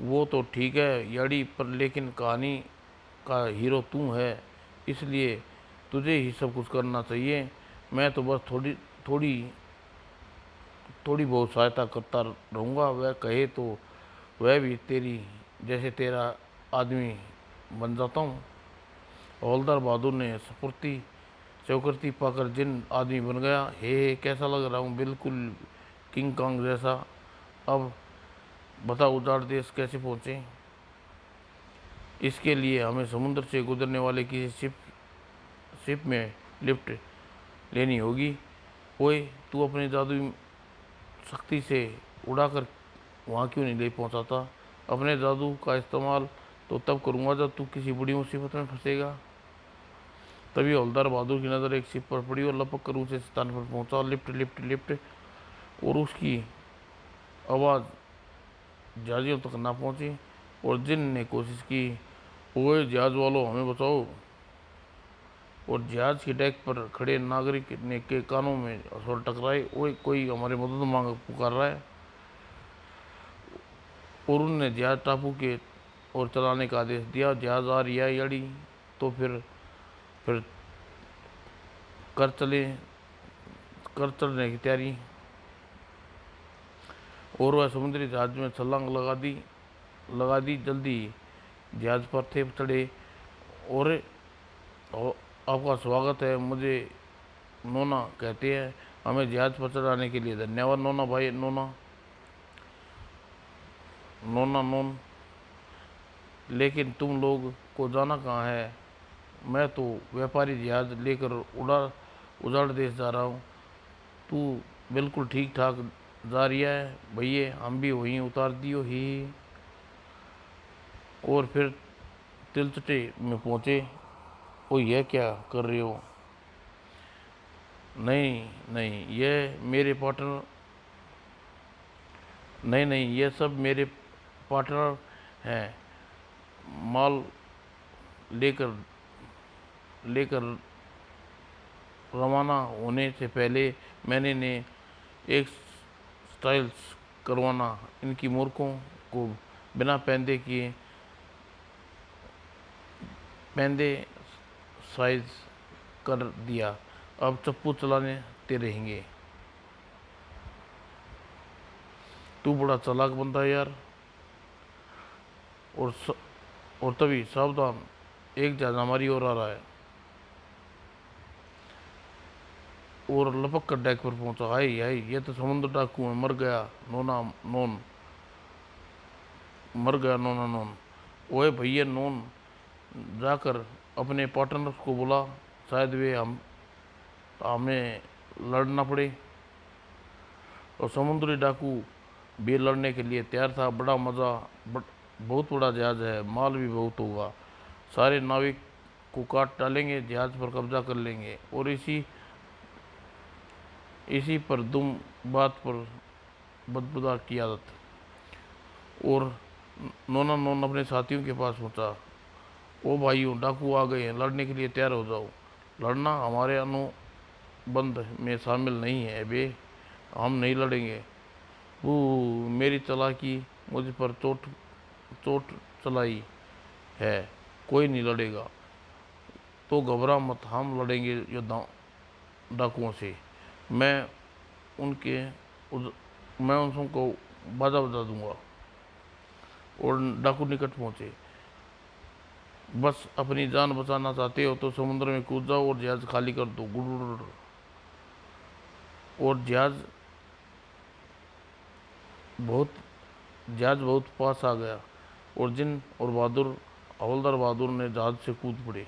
वो तो ठीक है याड़ी, पर लेकिन कहानी का हीरो तू है, इसलिए तुझे ही सब कुछ करना चाहिए। मैं तो बस थोड़ी थोड़ी बहुत सहायता करता रहूँगा, वह कहे तो वह भी तेरा आदमी बन जाता हूँ। हवलदार बहादुर ने स्वीकृति पाकर जिन आदमी बन गया। हे कैसा लग रहा हूँ, बिल्कुल किंग कॉन्ग जैसा। अब बता उजाड़ देश कैसे पहुँचे। इसके लिए हमें समुद्र से गुजरने वाले किसी शिप में लिफ्ट लेनी होगी। ओए तू अपने जादुई शक्ति से उड़ाकर वहाँ क्यों नहीं ले पहुँचाता। अपने जादू का इस्तेमाल तो तब करूँगा जब तू किसी बड़ी मुसीबत में फंसेगा। तभी हवलदार बहादुर की नज़र एक शिप पर पड़ी और लपक कर ऊंचे स्थान पर पहुंचा। Lift lift lift. और उसकी आवाज़ जहाजियों तक ना पहुंची। और जिन ने कोशिश की, ओए जहाज वालों हमें बचाओ। और जहाज की डेक पर खड़े नागरिक ने के कानों में स्वर टकराए, ओए कोई हमारी मदद मांग पुकार रहा है। और उन्होंने जहाज टापू के और चलाने का आदेश दिया। जहाज आ रही है याड़ी। तो फिर कर चलने की तैयारी। और वह समुद्री जहाज में छलांग लगा दी। जल्दी जहाज पर थे चढ़े। और आपका स्वागत है, मुझे नोना कहते हैं, हमें जहाज पर चढ़ाने के लिए धन्यवाद नोना भाई। नोना नोन। लेकिन तुम लोग को जाना कहाँ है। मैं तो व्यापारी जहाज लेकर उजाड़ देश जा रहा हूँ। तू बिल्कुल ठीक ठाक जा रही है भैया, हम भी वहीं उतार दियो ही। और फिर तिलचटे में पहुँचे। ओ यह क्या कर रहे हो। नहीं ये मेरे पार्टनर, नहीं ये सब मेरे पार्टनर हैं। माल लेकर रवाना होने से पहले मैंने ने एक स्टाइल्स करवाना इनकी मूर्खों को बिना पैंदे साइज कर दिया। अब चप्पू चलाते रहेंगे। तू बड़ा चालाक बंदा है यार। और स, और तभी सावधान, एक जहाज हमारी ओर आ रहा है। और लपक कर डेक पर पहुंचा। हाय हाय, ये तो समुद्र डाकू है। मर गया नोना नोन। ओए भैया नोन, जाकर अपने पार्टनर को बुला, शायद वे हमें लड़ना पड़े। और समुद्री डाकू भी लड़ने के लिए तैयार था। बड़ा मज़ा, बहुत बड़ा जहाज है, माल भी बहुत होगा। सारे नाविक को काट डालेंगे, जहाज पर कब्जा कर लेंगे। और इसी इसी पर दुम बात पर बदबुदा की आदत। और नोना नोन अपने साथियों के पास पहुंचा। ओ भाइयों, डाकू आ गए हैं, लड़ने के लिए तैयार हो जाओ। लड़ना हमारे अनुबंध में शामिल नहीं है बे, हम नहीं लड़ेंगे। वो मेरी चालाकी मुझ पर चोट चोट चलाई है, कोई नहीं लड़ेगा। तो घबरा मत, हम लड़ेंगे योद्धा डाकुओं से। मैं उनके मैं उन सबको बाजा बजा दूंगा। और डाकू निकट पहुंचे। बस अपनी जान बचाना चाहते हो तो समुद्र में कूद जाओ और जहाज खाली कर दो। गुड़। और बहुत जहाज बहुत पास आ गया। और जिन और हवलदार बहादुर ने जहाज से कूद पड़े।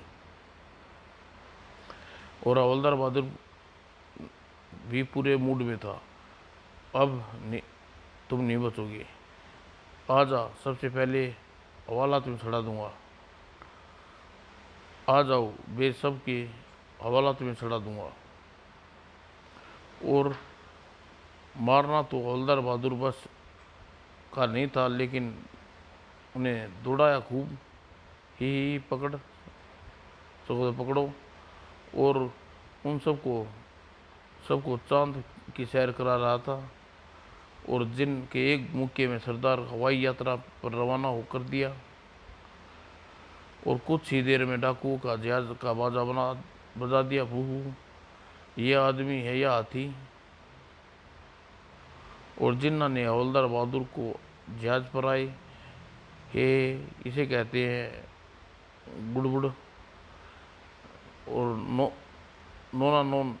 और हवलदार बहादुर भी पूरे मूड में था। अब तुम नहीं बचोगे। आ जा, सबसे पहले हवाला तुम्हें चढ़ा दूंगा। आ जाओ, वे सब के हवाला तुम्हें चढ़ा दूंगा। और मारना तो हवलदार बहादुर बस का नहीं था, लेकिन उन्हें दौड़ाया खूब। ही पकड़ सको तो पकड़ो। और उन सबको चांद की सैर करा रहा था। और जिन के एक मुक्के में सरदार हवाई यात्रा पर रवाना होकर दिया। और कुछ ही देर में डाकुओं का जहाज का बाजा बजा दिया। हू हू, ये आदमी है या हाथी। और जिन्ना ने हवलदार बहादुर को जहाज पर आए। हे, इसे कहते हैं गुड़बुड़। और नोना नोन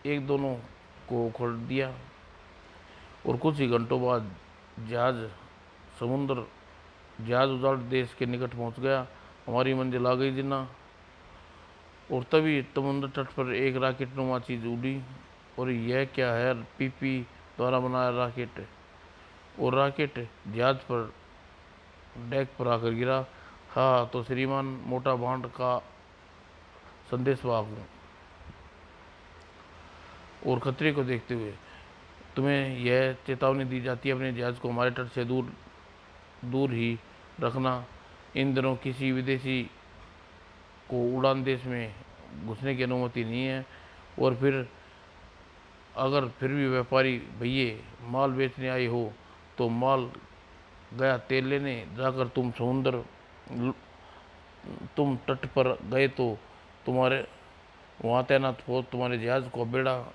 एक दोनों को उखड़ दिया। और कुछ ही घंटों बाद जहाज समुद्र जहाज उजाड़ देश के निकट पहुंच गया। हमारी मंजिल आ गई जिन्ना। और तभी समुद्र तट पर एक रॉकेट नुमा चीज उड़ी। और यह क्या है? पीपी द्वारा बनाया रॉकेट। और रॉकेट जहाज पर डेक पर आकर गिरा। हाँ, तो श्रीमान मोटा भांड का संदेश वाहक हूँ। और खतरे को देखते हुए तुम्हें यह चेतावनी दी जाती है, अपने जहाज को हमारे तट से दूर दूर ही रखना। इन दिनों किसी विदेशी को उड़ान देश में घुसने की अनुमति नहीं है। और फिर भी व्यापारी भैये माल बेचने आए हो तो माल गया तेल लेने। जाकर तुम तट पर गए तो तुम्हारे वहाँ तैनात फौज तुम्हारे जहाज को बेड़ा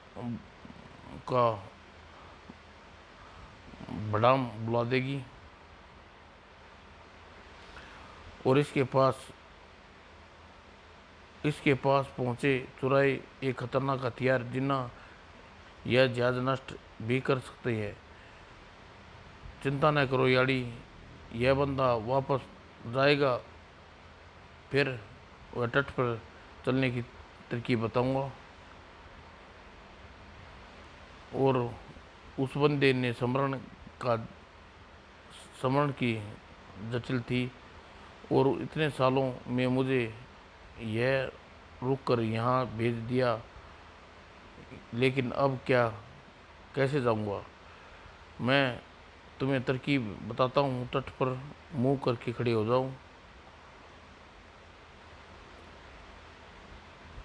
का बडाम बुला देगी। और इसके पास पहुंचे चुराए एक खतरनाक हथियार, जिन्ना यह जहाज नष्ट भी कर सकते हैं। चिंता न करो याड़ी, यह बंदा वापस जाएगा, फिर वह तट पर चलने की तरकीब बताऊंगा। और उस बंदे ने समरण की जटिल थी। और इतने सालों में मुझे यह रुक कर यहाँ भेज दिया, लेकिन अब कैसे जाऊँगा? मैं तुम्हें तरकीब बताता हूँ। तट पर मुंह करके खड़े हो जाओ।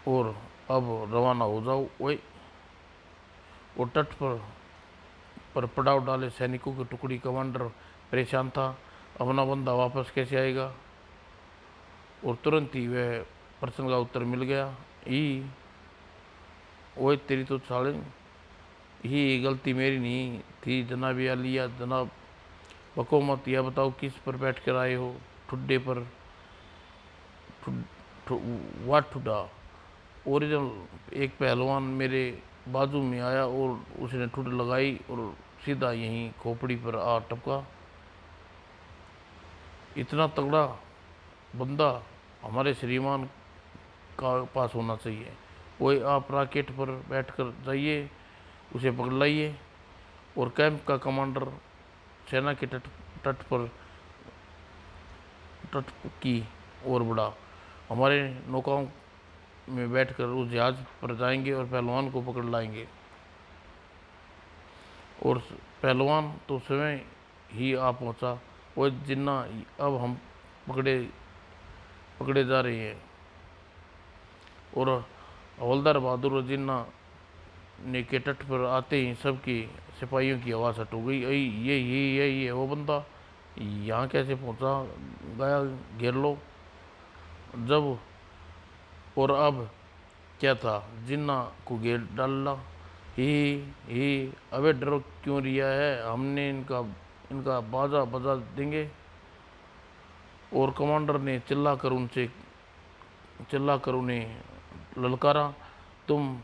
और अब रवाना हो जाओ। ओए, वो तट पर पड़ाव डाले सैनिकों की टुकड़ी कमांडर परेशान था। अपना बंदा वापस कैसे आएगा? और तुरंत ही वह प्रश्न का उत्तर मिल गया। ही ओए, तेरी तो साले ही गलती मेरी नहीं थी जनाब आलिया। जनाब बको मत, यह बताओ किस पर बैठ कर आए हो? ठुड्डे पर? वाट ठुड्डा? ओरिजिनल। एक पहलवान मेरे बाजू में आया और उसने ठुड लगाई और सीधा यहीं खोपड़ी पर आ टपका। इतना तगड़ा बंदा हमारे श्रीमान का पास होना चाहिए। वही आप रॉकेट पर बैठकर जाइए, उसे पकड़ लाइए। और कैंप का कमांडर सेना के तट पर तट की ओर बढ़ा। हमारे नौकाओं में बैठकर उस जहाज पर जाएंगे और पहलवान को पकड़ लाएंगे। और पहलवान तो स्वयं ही आ पहुंचा। वो जिन्ना, अब हम पकड़े पकड़े जा रहे हैं। और हवलदार बहादुर और जिन्ना ने के तट पर आते ही सबकी सिपाहियों की आवाज़ हट हो गई। अई ये वो बंदा यहाँ कैसे पहुंचा गया? घेर लो। जब और अब क्या था? जिन्ना को घेर डाला। ही ही अबे डरो क्यों रिया है? हमने इनका इनका बाजा बजा देंगे। और कमांडर ने चिल्लाकर उन्हें ललकारा। तुम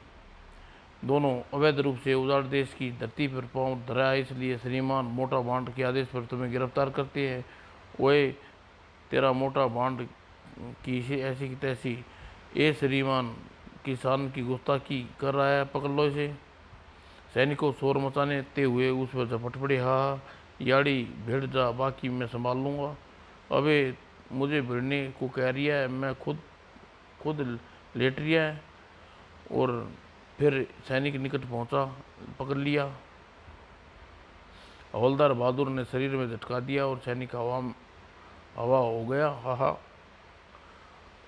दोनों अवैध रूप से उजाड़ देश की धरती पर पांव धरा है, इसलिए श्रीमान मोटा भांड के आदेश पर तुम्हें गिरफ्तार करते हैं। ओए, तेरा मोटा भांड की ऐसी की तैसी ए श्रीमान की शान की गुस्ताखी कर रहा है, पकड़ लो इसे। सैनिकों शोर मचाते हुए उस पर झपट पड़े। हाँ, याड़ी भिड़ जा, बाकी मैं संभाल लूँगा। अबे, मुझे भिड़ने को कह रही है? मैं खुद लेट रिया है। और फिर सैनिक निकट पहुंचा, पकड़ लिया। हवलदार बहादुर ने शरीर में झटका दिया और सैनिक हवा हो गया। हा।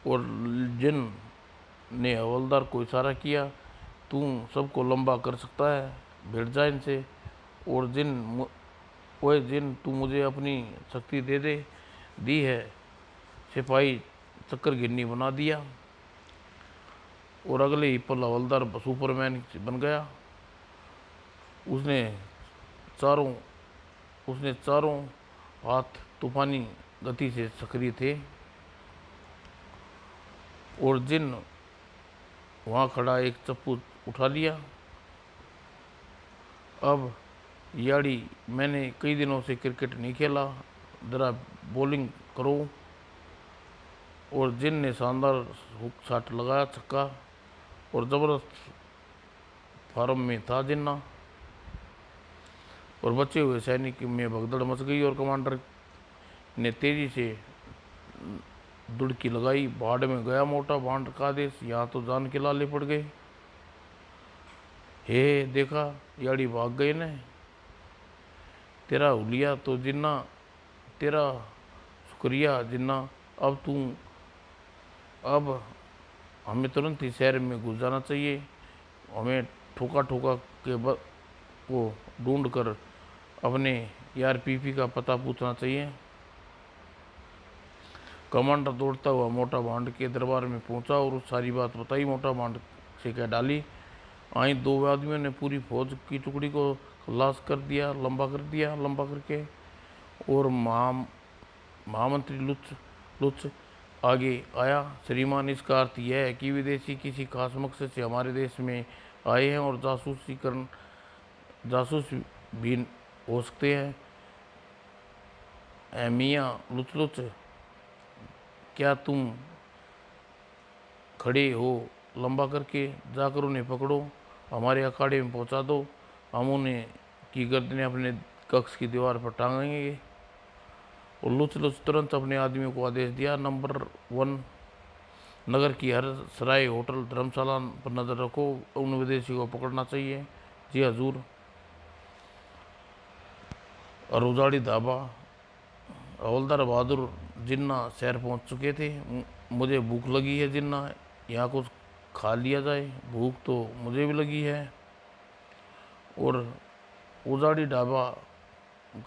और जिन ने हवलदार को इशारा किया, तू सबको लंबा कर सकता है, भिड़ जा इनसे। और ओए जिन, तू मुझे अपनी शक्ति दी है। सिपाही चक्कर गिन्नी बना दिया। और अगले ही पल हवलदार सुपरमैन बन गया। उसने चारों उसने चारों हाथ तूफानी गति से सक्रिय थे। और जिन वहाँ खड़ा एक चप्पू उठा लिया। अब याड़ी, मैंने कई दिनों से क्रिकेट नहीं खेला, ज़रा बॉलिंग करो। और जिन ने शानदार हुक शॉट लगाया, छक्का। और ज़बरदस्त फार्म में था जिन्ना। और बचे हुए सैनिक में भगदड़ मच गई और कमांडर ने तेजी से दुड़की लगाई। भाड़ में गया मोटा भांड का आदेश। यहाँ तो जान के लाले पड़ गए। हे देखा, याड़ी भाग गए ने। तेरा हुलिया तो जिन्ना, तेरा शुक्रिया जिन्ना। अब हमें तुरंत ही शहर में घुस जाना चाहिए। हमें ठोका को ढूंढ कर अपने यार पीपी का पता पूछना चाहिए। कमांडर दौड़ता हुआ मोटा भांड के दरबार में पहुंचा और उस सारी बात बताई। मोटा भांड से कह डाली, आई दो आदमियों ने पूरी फौज की टुकड़ी को खलास कर दिया, लंबा करके। और महामंत्री लुच आगे आया। श्रीमान, इसका अर्थ यह है कि विदेशी किसी खास मकसद से हमारे देश में आए हैं और जासूस भी हो सकते हैं। मियाँ लुच, क्या तुम खड़े हो? लंबा करके जाकर उन्हें पकड़ो, हमारे अखाड़े में पहुंचा दो। हम उन्हें की गर्दनें अपने कक्ष की दीवार पर टांगेंगे। और लुच तुरंत अपने आदमियों को आदेश दिया, नंबर 1 नगर की हर सराय, होटल, धर्मशाला पर नजर रखो, उन विदेशियों को पकड़ना चाहिए। जी हजूर। और उजाड़ी धाबा। हवलदार बहादुर जिन्ना शहर पहुंच चुके थे। मुझे भूख लगी है जिन्ना, यहाँ कुछ खा लिया जाए, भूख तो मुझे भी लगी है। और उजाड़ी ढाबा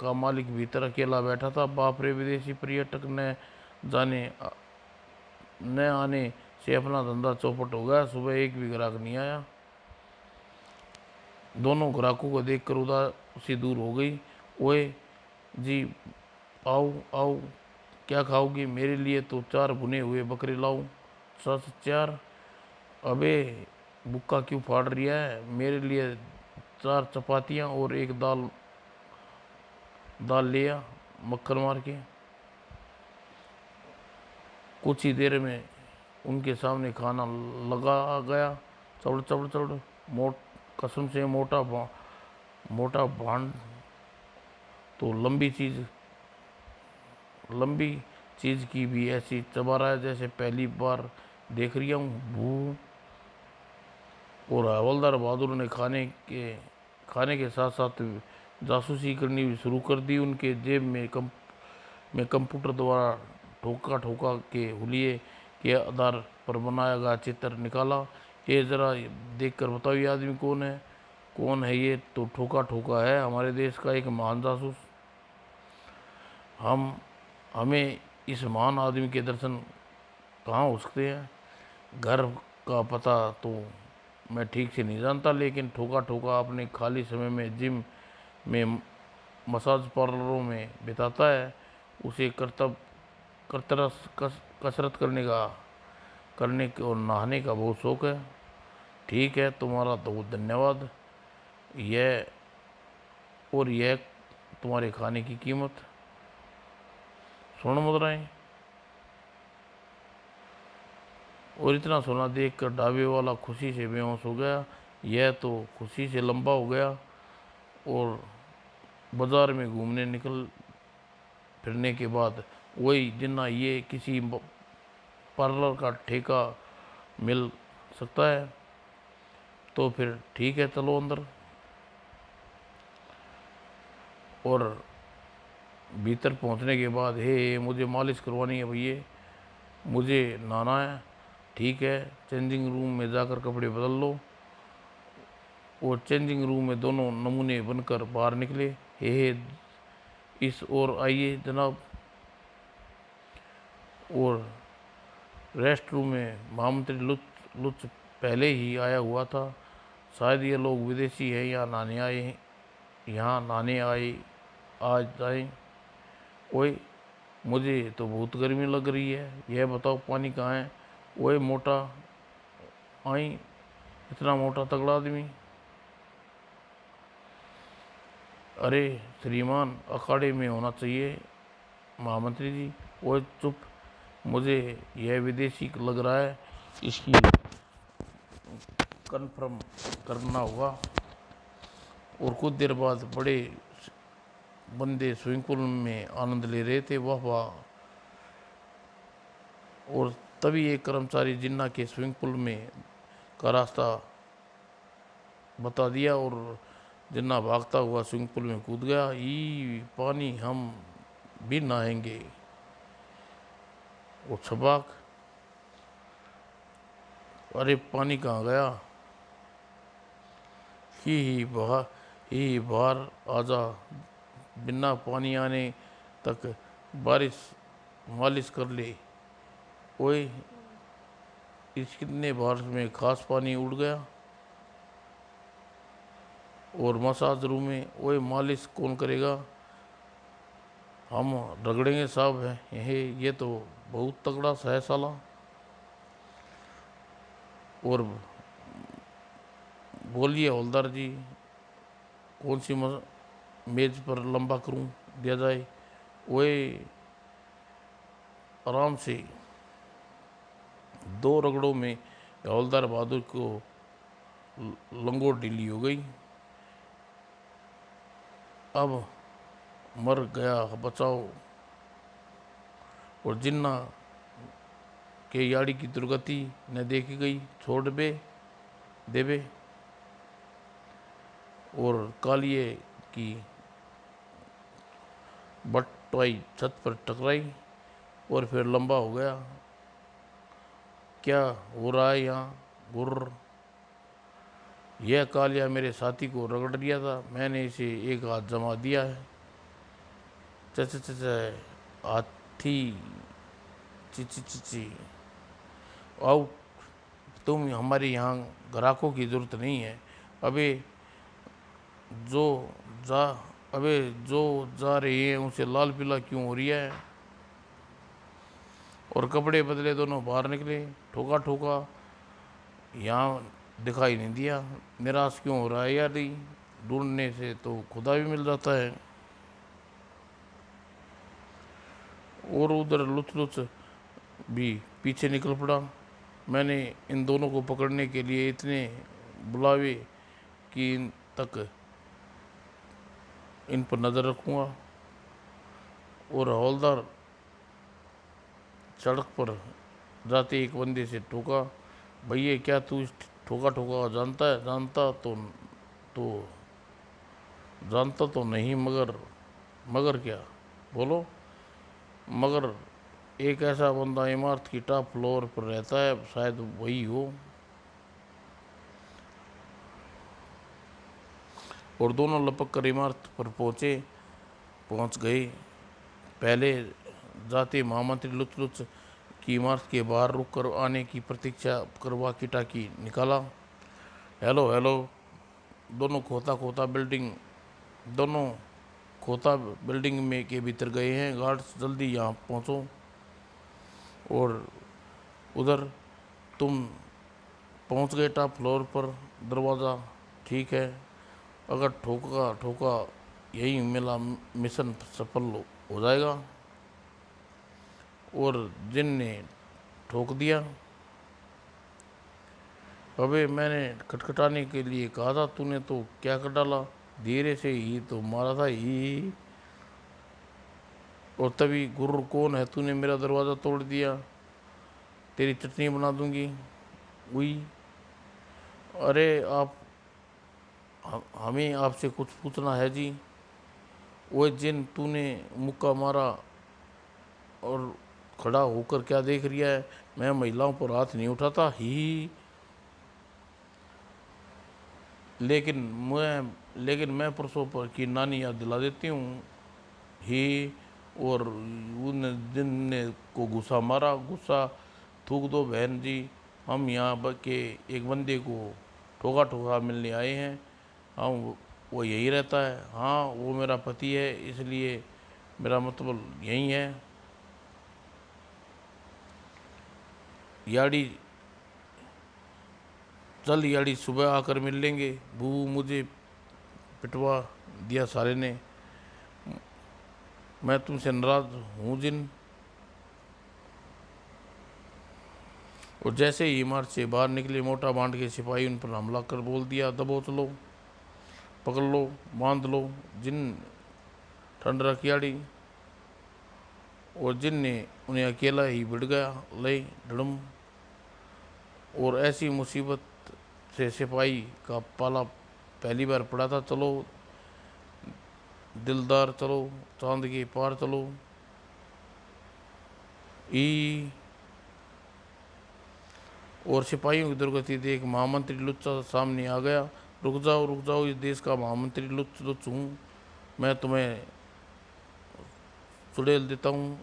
का मालिक भीतर अकेला बैठा था। बाप रे, विदेशी पर्यटक जाने न आने से अपना धंधा चौपट हो गया। सुबह एक भी ग्राहक नहीं आया। दोनों ग्राहकों को देखकर उदासी दूर हो गई। ओए जी, आओ आओ, क्या खाओगी? मेरे लिए तो 4 भुने हुए बकरे लाऊं। सच 4? अबे बुक्का क्यों फाड़ रिया है? मेरे लिए 4 चपातियां और एक दाल दाल लिया मक्खन मार के। कुछ ही देर में उनके सामने खाना लगा गया। चौड़ चौड़ चौड़, मोट कसम से मोटा भांड तो लंबी चीज की भी ऐसी चबा रहा है जैसे पहली बार देख रही हूँ। भू। और हवलदार बहादुर ने खाने के साथ साथ जासूसी करनी भी शुरू कर दी। उनके जेब में कंप्यूटर द्वारा ठोका ठोका के हुलिये के आधार पर बनाया गया चित्र निकाला। ये जरा देखकर बताओ, ये आदमी कौन है? कौन है ये? तो ठोका ठोका है हमारे देश का एक महान जासूस। हमें इस महान आदमी के दर्शन कहाँ हो सकते हैं? घर का पता तो मैं ठीक से नहीं जानता, लेकिन ठोका ठोका अपने खाली समय में जिम में, मसाज पार्लरों में बिताता है। उसे कसरत करने और नहाने का बहुत शौक है। ठीक है, तुम्हारा तो धन्यवाद। यह यह तुम्हारे खाने की कीमत। स्वर्ण मुद्राएं। और इतना सोना देखकर ढाबे वाला खुशी से बेहोश हो गया। यह तो खुशी से लंबा हो गया और बाजार में घूमने निकल फिरने के बाद वही जिन्ना ये किसी पार्लर का ठेका मिल सकता है तो फिर ठीक है, चलो अंदर। और भीतर पहुंचने के बाद, हे मुझे मालिश करवानी है भैया, मुझे नहाना है। ठीक है, चेंजिंग रूम में जाकर कपड़े बदल लो। और चेंजिंग रूम में दोनों नमूने बनकर बाहर निकले। हे इस ओर आइए जनाब। और रेस्ट रूम में महामंत्री लुच पहले ही आया हुआ था। शायद ये लोग विदेशी हैं या यहाँ नहाने आए आज जाए। ओए मुझे तो बहुत गर्मी लग रही है, यह बताओ पानी कहाँ है? ओए मोटा आई, इतना मोटा तगड़ा आदमी। अरे श्रीमान, अखाड़े में होना चाहिए महामंत्री जी। ओए चुप, मुझे यह विदेशी लग रहा है, इसकी कन्फर्म करना होगा। और कुछ देर बाद बड़े बंदे स्विमिंग पूल में आनंद ले रहे थे। वाह वाह। और तभी एक कर्मचारी जिन्ना के स्विमिंग पूल में का रास्ता बता दिया और जिन्ना भागता हुआ स्विमिंग पूल में कूद गया। ई पानी, हम भी नहाएंगे। वो छबाक, अरे पानी कहाँ गया? ही बाहर आजा, बिना पानी आने तक मालिश कर ले। ओए इस कितने बार में खास पानी उड़ गया। और मसाज रूम में, ओए मालिश कौन करेगा? हम रगड़ेंगे साहब है ये तो बहुत तगड़ा सा है साला। और बोलिए हवलदार जी, कौन सी मेज पर लंबा करूं दिया जाए? ओए आराम से। 2 रगड़ों में हवलदार बहादुर को लंगोट ढीली हो गई। अब मर गया बचाओ। और जिन्ना के याड़ी की दुर्गति न देखी गई, छोड़ देवे। और कालिए की बटवाई छत पर टकराई और फिर लंबा हो गया। क्या हो रहा है यहाँ? गुर्र। यह कालिया मेरे साथी को रगड़ दिया था, मैंने इसे एक हाथ जमा दिया है। च हाथी ची। आओ, तुम हमारे यहाँ ग्राहकों की ज़रूरत नहीं है। अबे जो जा अबे जो जा रही है उसे लाल पीला क्यों हो रही है। और कपड़े बदले दोनों बाहर निकले। ठोका ठोका यहाँ दिखाई नहीं दिया। निराश क्यों हो रहा है यार, ढूंढने से तो खुदा भी मिल जाता है। और उधर लुच लुच भी पीछे निकल पड़ा। मैंने इन दोनों को पकड़ने के लिए इतने बुलावे कि इन तक इन पर नज़र रखूँगा। और हवलदार सड़क पर जाते एक बंदे से टोका, भैया क्या तू इस ठोका ठोका जानता है। तो जानता तो नहीं, मगर क्या बोलो। मगर एक ऐसा बंदा इमारत की टॉप फ्लोर पर रहता है, शायद वही हो। और दोनों लपक कर इमारत पर पहुंच गए। पहले जाते महामंत्री लुच लुच की इमारत के बाहर रुक कर आने की प्रतीक्षा कर वाकी टाकी निकाला। Hello hello. दोनों खोता बिल्डिंग में के भीतर गए हैं। गार्ड्स जल्दी यहाँ पहुँचो। और उधर तुम पहुँच गए टॉप फ्लोर पर, दरवाज़ा ठीक है। अगर ठोका ठोका यही मेरा मिशन सफल हो जाएगा। और जिन ने ठोक दिया। अबे मैंने खटखटाने के लिए कहा था, तूने तो क्या कर डाला। धीरे से ही तो मारा था ही। और तभी गुर्र कौन है, तूने मेरा दरवाज़ा तोड़ दिया, तेरी चटनी बना दूंगी। हुई। अरे आप हमें आपसे कुछ पूछना है जी। वो जिन तूने मुक्का मारा और खड़ा होकर क्या देख रिया है। मैं महिलाओं पर हाथ नहीं उठाता ही। लेकिन मैं परसों पर की नानी याद दिला देती हूँ ही। और उन जिनने को गुस्सा मारा, गुस्सा थूक दो बहन जी। हम यहाँ के एक बंदे को ठोका ठोका मिलने आए हैं। हम वो यही रहता है। हाँ वो मेरा पति है, इसलिए मेरा मतलब यही है। याड़ी चल याड़ी, सुबह आकर मिल लेंगे। बू मुझे पिटवा दिया साले ने। मैं तुमसे नाराज हूँ जिन। और जैसे ही इमारत से बाहर निकले, मोटा बांध के सिपाही उन पर हमला कर बोल दिया, दबोच लो, पकड़ लो, बांध लो। जिन ठंड रखियाड़ी। और जिन ने उन्हें अकेला ही बिड़ गया ले डड़म। और ऐसी मुसीबत से सिपाही का पाला पहली बार पड़ा था। चलो दिलदार चलो, चांद के पार चलो। ई और सिपाहियों की दुर्गति देख महामंत्री लुच्चा सामने आ गया। रुक जाओ, इस देश का महामंत्री लुच्च लुच्च हूँ। मैं तुम्हें चुड़ैल देता हूँ,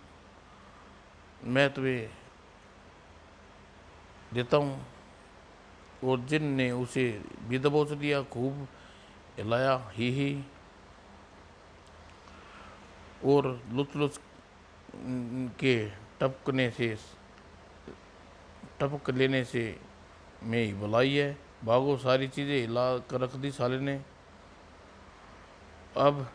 मैं तुम्हें देता हूँ। और जिन ने उसे भी दबोच दिया, खूब हिलाया ही। और लुच लुच के टपक लेने से में ही भलाई है। भागो, सारी चीज़ें हिला कर रख दी साले ने। अब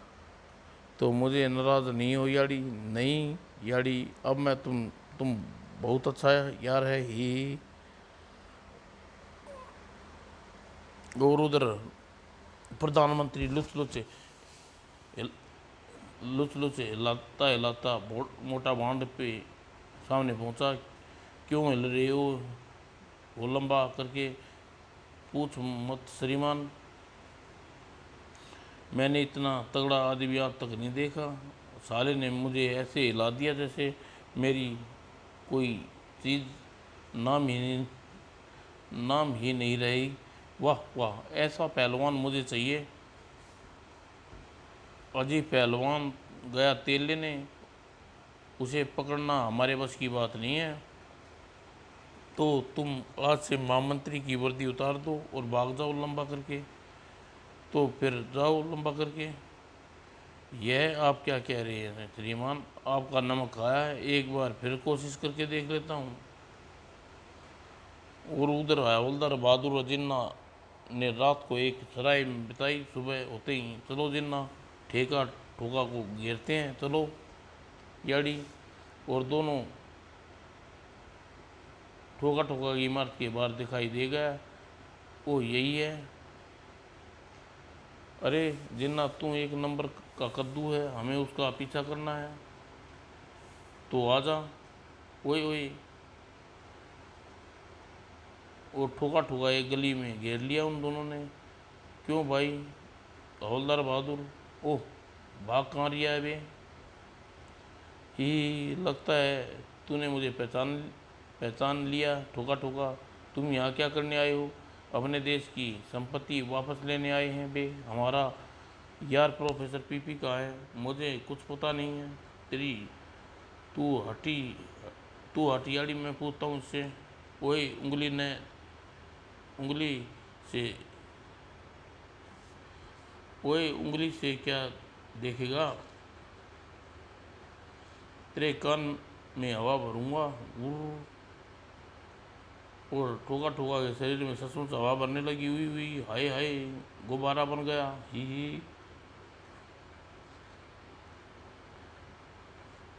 तो मुझे नाराज नहीं हो याड़ी, नहीं याड़ी। अब मैं तुम बहुत अच्छा यार है ही। और उधर प्रधानमंत्री लुच लुच हिलाता हिलाता मोटा बांध पे सामने पहुंचा। क्यों हिल रहे हो, वो लंबा करके पूछ मत श्रीमान। मैंने इतना तगड़ा आदमी आज तक नहीं देखा। साले ने मुझे ऐसे हिला दिया जैसे मेरी कोई चीज़ नाम ही नाम ही नहीं रही। वाह वाह, ऐसा पहलवान मुझे चाहिए। अजी पहलवान गया तेल लेने, उसे पकड़ना हमारे बस की बात नहीं है। तो तुम आज से महामंत्री की वर्दी उतार दो और भाग जाओ लंबा करके। तो फिर जाओ लंबा करके। यह आप क्या कह रहे हैं श्रीमान, आपका नमक खाया है, एक बार फिर कोशिश करके देख लेता हूँ। और उधर हवलदार बहादुर जिन्ना ने रात को एक सराय में बिताई। सुबह होते ही चलो जिन्ना, ठेका ठोका को घेरते हैं, चलो याड़ी। और दोनों ठोका ठोका की इमारत के बाहर दिखाई दे गया। ओ यही है। अरे जिन्ना, तू एक नंबर का कद्दू है, हमें उसका पीछा करना है, तो आजा। ओए ओए। और ठोका ठोका एक गली में घेर लिया उन दोनों ने। क्यों भाई हवलदार बहादुर? ओह, भाग कहाँ रिया है बे? ही लगता है तूने मुझे पहचान पहचान लिया ठोका ठोका। तुम यहाँ क्या करने आए हो? अपने देश की संपत्ति वापस लेने आए हैं बे हमारा। यार प्रोफेसर पीपी कहाँ है? मुझे कुछ पता नहीं है तेरी। तू हटी तू हटियाड़ी में पूछता हूँ उससे। ओए उंगली से ओए उंगली से क्या देखेगा? तेरे कान में हवा भरूंगा। गुर्र। और ठोका ठोका के शरीर में सचमुच हवा भरने लगी। हुई हुई, हाय हाय, गुब्बारा बन गया। ही।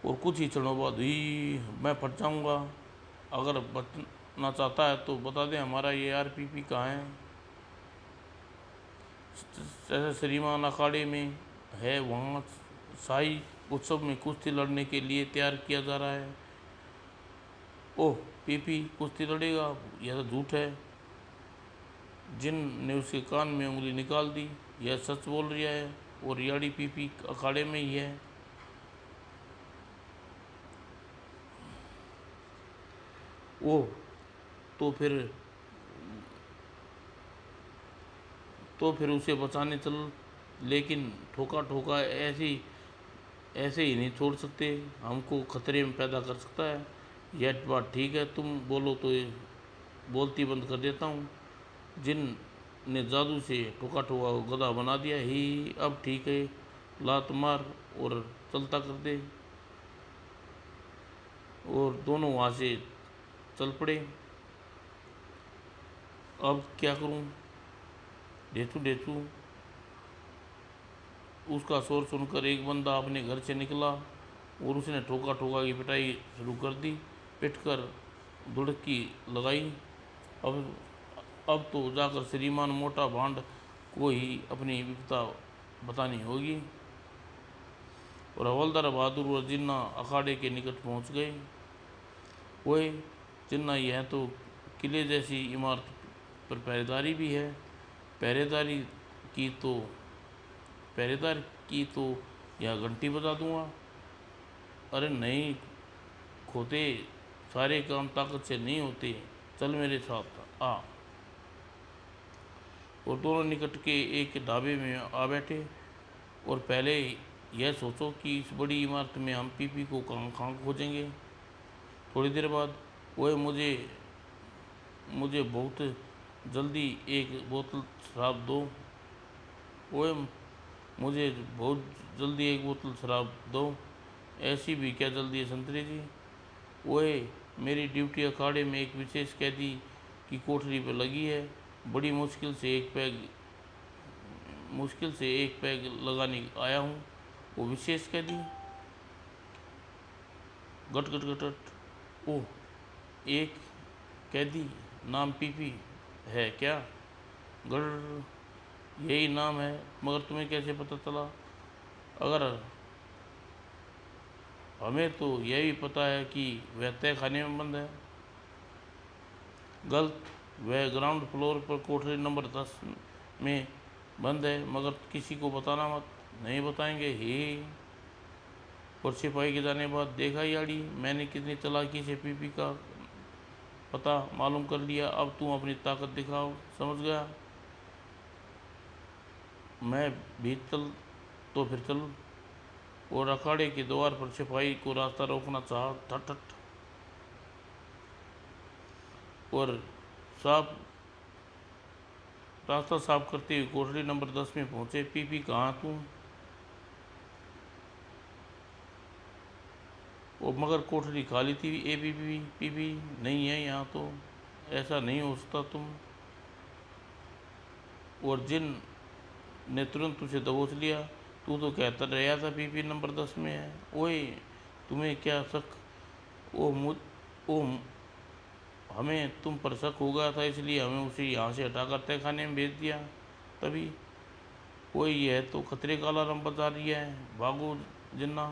और कुछ ही क्षणों बाद ही मैं फट जाऊंगा। अगर बचना चाहता है तो बता दे हमारा ये आरपीपी कहाँ है। जैसे श्रीमान अखाड़े में है, वहाँ शाही उत्सव में कुश्ती लड़ने के लिए तैयार किया जा रहा है। ओह, पीपी कुश्ती लड़ेगा? यह तो झूठ है। जिन ने उसके कान में उंगली निकाल दी, यह सच बोल रहा है। और रियाड़ी पीपी अखाड़े में ही है। ओह, तो फिर तो फिर उसे बचाने चल। लेकिन ठोका ठोका ऐसे ही नहीं छोड़ सकते, हमको खतरे में पैदा कर सकता है। यह बात ठीक है, तुम बोलो तो ये बोलती बंद कर देता हूँ। जिन ने जादू से ठोका ठोका को गधा बना दिया ही। अब ठीक है, लात मार और चलता कर दे। और दोनों वहाँ से चल पड़े। अब क्या करूँ? ढेचू ढेचू। उसका शोर सुनकर एक बंदा अपने घर से निकला और उसने ठोका ठोका की पिटाई शुरू कर दी। पिट कर धुड़की लगाई। अब अब तो जाकर श्रीमान मोटा भांड को ही अपनी विपदा बतानी होगी। और हवलदार बहादुर और जिन्ना अखाड़े के निकट पहुंच गए। ओए जिन्ना, यह तो किले जैसी इमारत पर पहरेदारी भी है। पहरेदारी की तो पहरेदार की तो यह घंटी बजा दूंगा। अरे नहीं खोते, सारे काम ताकत से नहीं होते, चल मेरे साथ आ। और दोनों निकट के एक ढाबे में आ बैठे। और पहले यह सोचो कि इस बड़ी इमारत में हम पीपी को कहाँ कहाँ खोजेंगे। थोड़ी देर बाद, ओए मुझे मुझे बहुत जल्दी एक बोतल शराब दो। ओए मुझे बहुत जल्दी एक बोतल शराब दो। ऐसी भी क्या जल्दी है संतरे जी? ओए, मेरी ड्यूटी अखाड़े में एक विशेष कैदी की कोठरी पर लगी है। बड़ी मुश्किल से एक पैग लगाने आया हूँ। वो विशेष कैदी? गट गट गट गट। ओह, एक कैदी, नाम पीपी है क्या? गढ़, यही नाम है, मगर तुम्हें कैसे पता चला? अगर हमें तो यह भी पता है कि वह तय खाने में बंद है। गलत, वह ग्राउंड फ्लोर पर कोठरी नंबर 10 में बंद है, मगर किसी को बताना मत। नहीं बताएंगे ही। और सिपाही के जाने बाद देखा याड़ी मैंने कितनी चालाकी से पीपी का पता मालूम कर लिया, अब तू अपनी ताकत दिखाओ, समझ गया? मैं भी चल तो फिर चल। और अखाड़े के द्वार पर सिपाही को रास्ता रोकना चाहा, ठट ठट। और साफ रास्ता साफ करते हुए कोठरी नंबर 10 में पहुंचे। पीपी कहाँ तू? वो मगर कोठरी खाली थी। ए पीपी पीपी नहीं है यहाँ तो, ऐसा नहीं हो सकता तुम। और जिन ने तुरंत तुझे दबोच लिया। तू तो कहता रहा था पीपी नंबर 10 में है। ओए, तुम्हें क्या शक? ओ मुझ ओ हमें तुम पर शक हो गया था, इसलिए हमें उसे यहाँ से हटाकर तहखाने में भेज दिया। तभी कोई यह तो खतरे का अलार्म बजा रही है, भागो जिन्ना।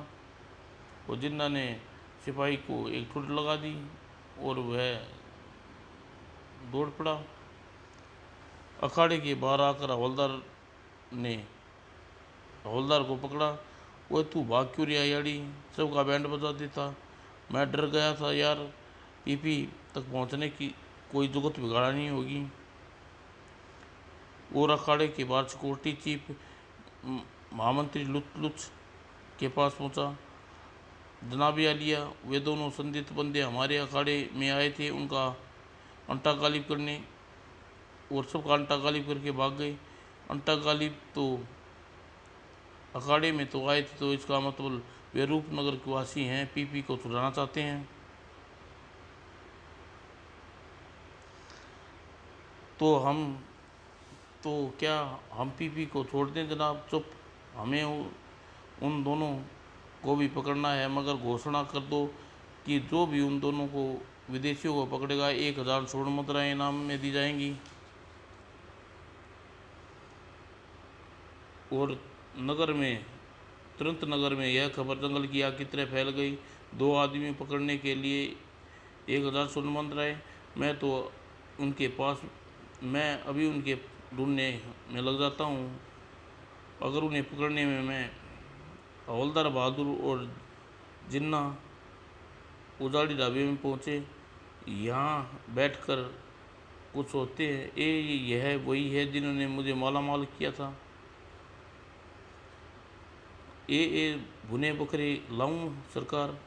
वो जिन्ना ने सिपाही को एक ठुड लगा दी और वह दौड़ पड़ा। अखाड़े के बाहर आकर हवलदार को पकड़ा। वो तू भाग क्यों रहा याड़ी? सबका बैंड बजा देता। मैं डर गया था यार, पीपी तक पहुंचने की कोई जुगत बिगाड़ा नहीं होगी। और अखाड़े के बाहर सिक्योरिटी चीफ महामंत्री लुच के पास पहुंचा। जनाब आलिया, वे दोनों संदिग्ध बंदे हमारे अखाड़े में आए थे, उनका अंटा गालिब करने, और सबका अंटा गालिब करके भाग गए। अंटा गालिब तो अखाड़े में तो आए थे, तो इसका मतलब वे रूपनगर के वासी हैं, पीपी को छुड़ाना चाहते हैं। तो क्या हम पीपी को छोड़ दें जनाब? चुप, हमें उन दोनों को भी पकड़ना है, मगर घोषणा कर दो कि जो भी उन दोनों को विदेशियों को पकड़ेगा 1000 स्वर्ण मुद्राएं इनाम में दी जाएंगी। और तुरंत नगर में यह खबर जंगल की आग की तरह फैल गई। 2 आदमी पकड़ने के लिए 1000 स्वर्ण मुद्राएं। मैं अभी उनके ढूंढने में लग जाता हूँ। अगर उन्हें पकड़ने में मैं हवलदार बहादुर और जिन्ना उजाड़ी ढाबे में पहुँचे, यहाँ बैठकर कुछ होते हैं। यह वही है जिन्होंने मुझे माला माल किया था। भुने बकरे लाऊं सरकार?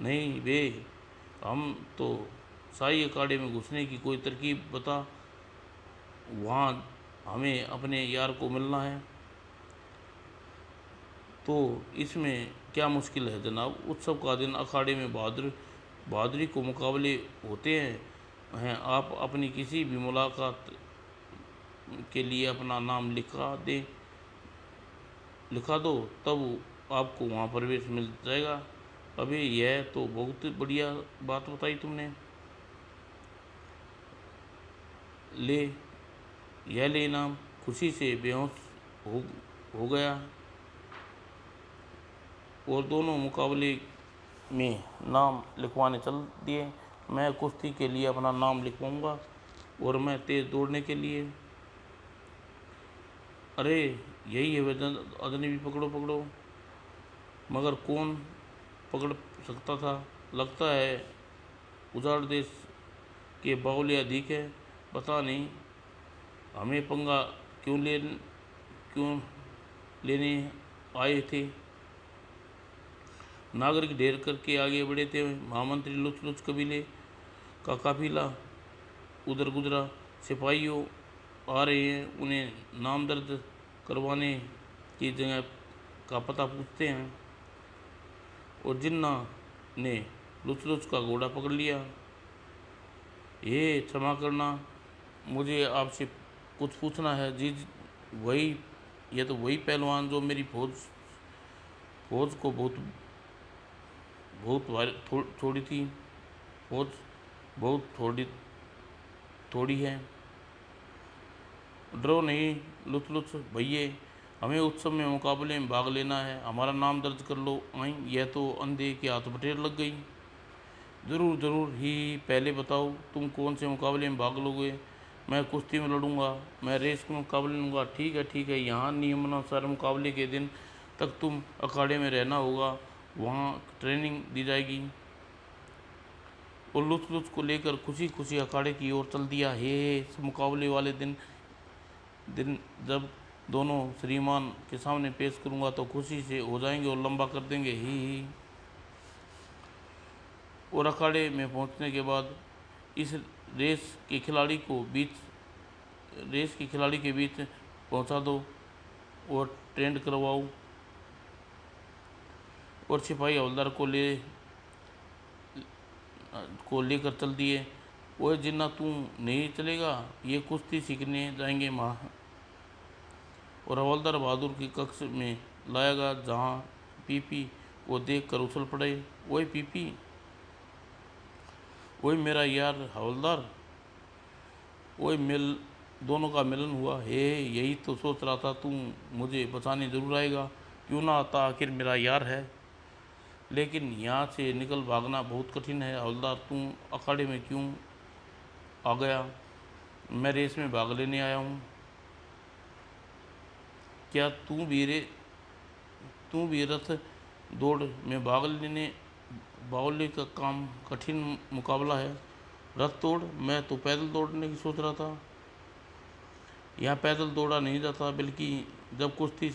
नहीं बे, हम तो शाही अखाड़े में घुसने की कोई तरकीब बता, वहाँ हमें अपने यार को मिलना है। तो इसमें क्या मुश्किल है जनाब? उत्सव का दिन, अखाड़े में बहादुरी को मुकाबले होते हैं। आप अपनी किसी भी मुलाकात के लिए अपना नाम लिखा दो, तब आपको वहाँ प्रवेश मिल जाएगा। अबे, यह तो बहुत बढ़िया बात बताई तुमने। यह ले इनाम। खुशी से बेहोश हो गया। और दोनों मुकाबले में नाम लिखवाने चल दिए। मैं कुश्ती के लिए अपना नाम लिखवाऊंगा और मैं तेज दौड़ने के लिए। अरे, यही है वह अजनबी, पकड़ो पकड़ो। मगर कौन पकड़ सकता था? लगता है उजाड़ देश के बावले अधिक है। पता नहीं हमें पंगा क्यों लेने आए थे। नागरिक ढेर करके आगे बढ़े थे। महामंत्री लुच कबीले का काफिला उधर गुजरा। सिपाहियों आ रहे हैं, उन्हें नाम दर्ज करवाने की जगह का पता पूछते हैं। और जिन्ना ने लुच का घोड़ा पकड़ लिया। ये क्षमा करना, मुझे आपसे कुछ पूछना है। जी ये तो वही पहलवान जो मेरी फौज को बहुत थोड़ी थी। फौज बहुत थोड़ी है। डरो नहीं लुच भैये, हमें उत्सव में मुकाबले में भाग लेना है। हमारा नाम दर्ज कर लो। आई, यह तो अंधे के हाथ बटेर लग गई। जरूर ही, पहले बताओ तुम कौन से मुकाबले में भाग लोगे? मैं कुश्ती में लड़ूंगा, मैं रेस के मुकाबले लूँगा। ठीक है, यहाँ नियमानुसार मुकाबले के दिन तक तुम अखाड़े में रहना होगा, वहाँ ट्रेनिंग दी जाएगी। और लुच लुच को लेकर खुशी खुशी अखाड़े की ओर चल दिया। हे इस मुकाबले वाले दिन दिन जब दोनों श्रीमान के सामने पेश करूंगा तो खुशी से हो जाएंगे और लंबा कर देंगे। ही और अखाड़े में पहुंचने के बाद इस रेस के खिलाड़ी को रेस के खिलाड़ी के बीच पहुंचा दो और ट्रेंड करवाओ। और सिपाही हवलदार को लेकर चल दिए। ओए जिन्ना तू नहीं चलेगा, ये कुश्ती सीखने जाएंगे माँ। और हवलदार बहादुर की कक्ष में लाया गया जहाँ पीपी को देख कर उछल पड़े। ओए पीपी, ओए मेरा यार हवलदार, ओए दोनों का मिलन हुआ। हे यही तो सोच रहा था, तू मुझे बचाने जरूर आएगा। क्यों ना आता, आखिर मेरा यार है। लेकिन यहाँ से निकल भागना बहुत कठिन है हवलदार, तू अखाड़े में क्यों आ गया? मैं रेस में भाग लेने आया हूँ। क्या तू भी रथ दौड़ में भाग लेने बावली का काम कठिन मुकाबला है? रथ दौड़? मैं तो पैदल दौड़ने की सोच रहा था। यहाँ पैदल दौड़ा नहीं जाता, बल्कि जब कुश्ती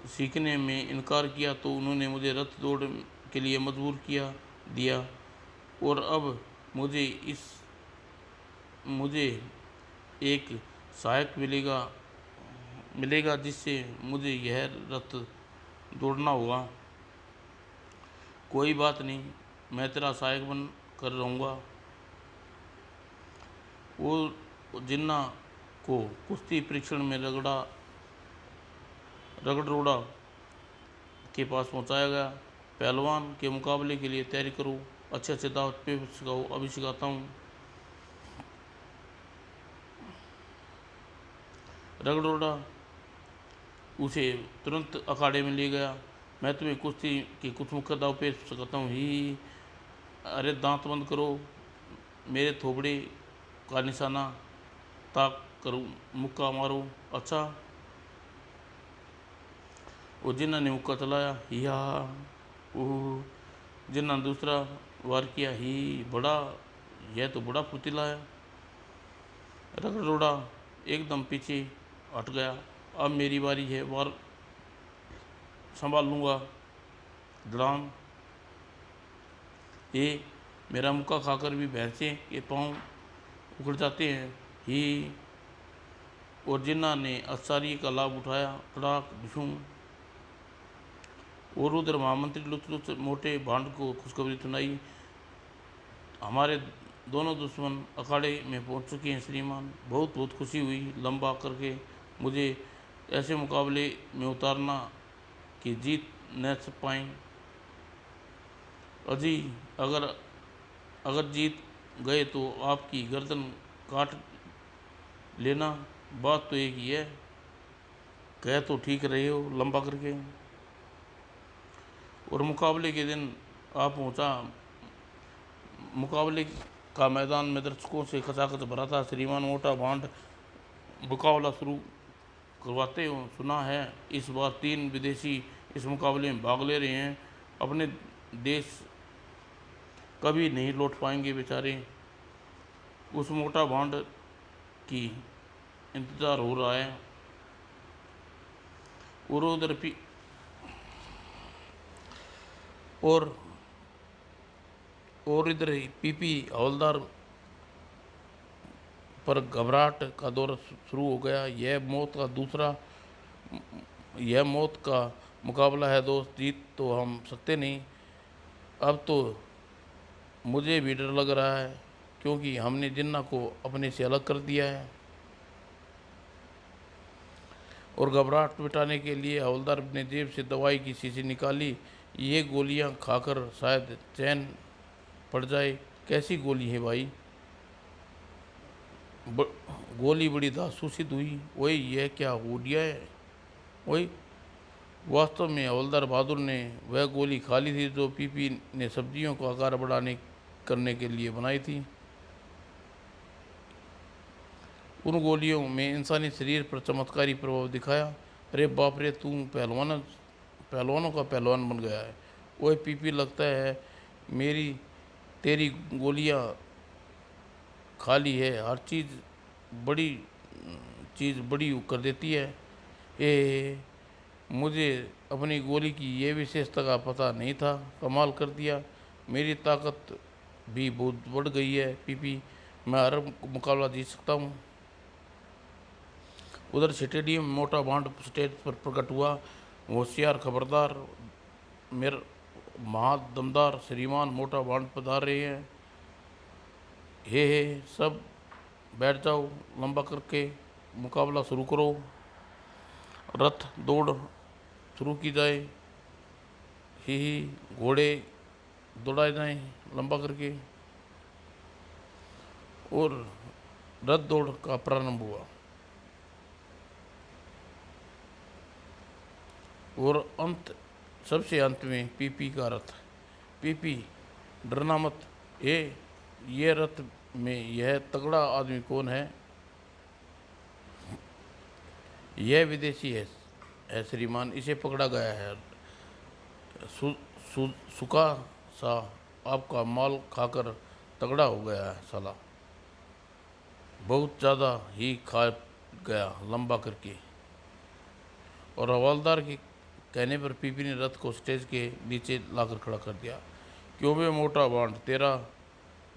सीखने में इनकार किया तो उन्होंने मुझे रथ दौड़ के लिए मजबूर किया दिया। और अब मुझे एक सहायक मिलेगा जिससे मुझे यह रथ दौड़ना होगा। कोई बात नहीं, मैं तेरा सहायक बन कर रहूँगा। वो जिन्ना को कुश्ती परीक्षण में रगड़ोड़ा के पास पहुंचाया गया। पहलवान के मुकाबले के लिए तैयारी करो, अच्छे अच्छे दांव पे सिखाओ, अभी सिखाता हूँ। रगड़ोड़ा उसे तुरंत अखाड़े में ले गया। मैं तुम्हें कुश्ती के कुछ मुख्य दाव पेश सिखाता हूँ। ही अरे दांत बंद करो, मेरे थोबड़े का निशाना ताक करो, मुक्का मारो। अच्छा। वो जिन्ना ने मुक्का चलाया। या ओह, जिन्ना दूसरा वार किया। ही बड़ा, यह तो बड़ा फुर्तीला है। रगड़ोड़ा एकदम पीछे हट गया। अब मेरी बारी है, वार संभाल लूँगा। धड़ाम। ये मेरा मुक्का खाकर भी भैंसे के पाँव उखड़ जाते हैं। ही और जिन्ना ने आश्चर्य का लाभ उठाया। तड़ाक ढूं। और उधर महामंत्री लुच मोटे भांड को खुशखबरी सुनाई। हमारे दोनों दुश्मन अखाड़े में पहुंच चुके हैं श्रीमान। बहुत बहुत खुशी हुई। लंबा करके मुझे ऐसे मुकाबले में उतारना कि जीत न पाएं। अजी अगर जीत गए तो आपकी गर्दन काट लेना। बात तो एक ही है। कह तो ठीक रहे हो, लंबा करके। और मुकाबले के दिन आ पहुंचा। मुकाबले का मैदान में दर्शकों से खचाखच भरा था। श्रीमान मोटा भांड मुकाबला शुरू करवाते हो सुना है। इस बार 3 विदेशी इस मुकाबले में भाग ले रहे हैं। अपने देश कभी नहीं लौट पाएंगे बेचारे। उस मोटा भांड की इंतजार हो रहा है। और उधर और इधर ही पीपी हवलदार पर घबराहट का दौर शुरू हो गया। यह मौत का मुकाबला है दोस्त, जीत तो हम सकते नहीं। अब तो मुझे भी डर लग रहा है, क्योंकि हमने जिन्ना को अपने से अलग कर दिया है। और घबराहट मिटाने के लिए हवलदार अपने जेब से दवाई की शीशी निकाली। ये गोलियां खाकर शायद चैन पड़ जाए। कैसी गोली है भाई? गोली बड़ी धांसू हुई। वही यह क्या हो गया है? वही वास्तव में हवलदार बहादुर ने वह गोली खा ली थी जो पीपी ने सब्जियों को आकार करने के लिए बनाई थी। उन गोलियों में इंसानी शरीर पर चमत्कारी प्रभाव दिखाया। अरे बाप रे, तू पहलवानों का पहलवान बन गया है। वह पीपी, लगता है मेरी तेरी गोलियां खाली है, हर बड़ी चीज़ बड़ी कर देती है। ए मुझे अपनी गोली की ये विशेषता का पता नहीं था, कमाल कर दिया। मेरी ताकत भी बहुत बढ़ गई है पीपी, मैं हर मुकाबला जीत सकता हूँ। उधर स्टेडियम में मोटा भांड स्टेज पर प्रकट हुआ। होशियार, खबरदार, मेरा महादमदार श्रीमान मोटा भांड पधार रहे हैं। हे सब बैठ जाओ, लंबा करके मुकाबला शुरू करो। रथ दौड़ शुरू की जाए। ही घोड़े दौड़ाए जाएं लंबा करके, और रथ दौड़ का प्रारंभ हुआ। और सबसे अंत में पीपी का रथ। पीपी, डरना मत। ये रथ में यह तगड़ा आदमी कौन है? यह विदेशी है श्रीमान, इसे पकड़ा गया है। सुखा सा आपका माल खाकर तगड़ा हो गया है साला, बहुत ज़्यादा ही खा गया लंबा करके। और हवलदार के कहने पर पीपी ने रथ को स्टेज के नीचे लाकर खड़ा कर दिया। क्यों बे मोटा भांड, तेरा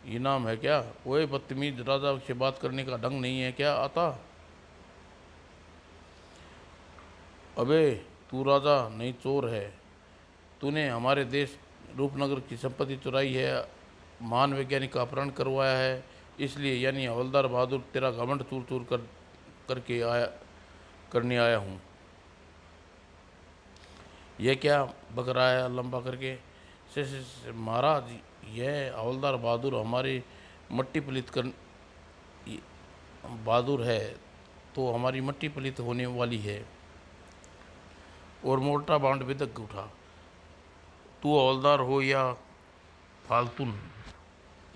इनाम है क्या? ओए बदतमीज, राजा से बात करने का ढंग नहीं है क्या आता? अबे तू राजा नहीं चोर है। तूने हमारे देश रूपनगर की संपत्ति चुराई है, महान वैज्ञानिक का अपहरण करवाया है, इसलिए यानी हवलदार बहादुर तेरा घमंड चूर चूर करने आया हूँ। यह क्या बक रहा है लंबा करके? से महाराज, यह हवलदार बहादुर हमारे मट्टी पलित कर बहादुर है तो हमारी मट्टी पलित होने वाली है। और मोटा बांड बिदक उठा। तू हवलदार हो या फालतून,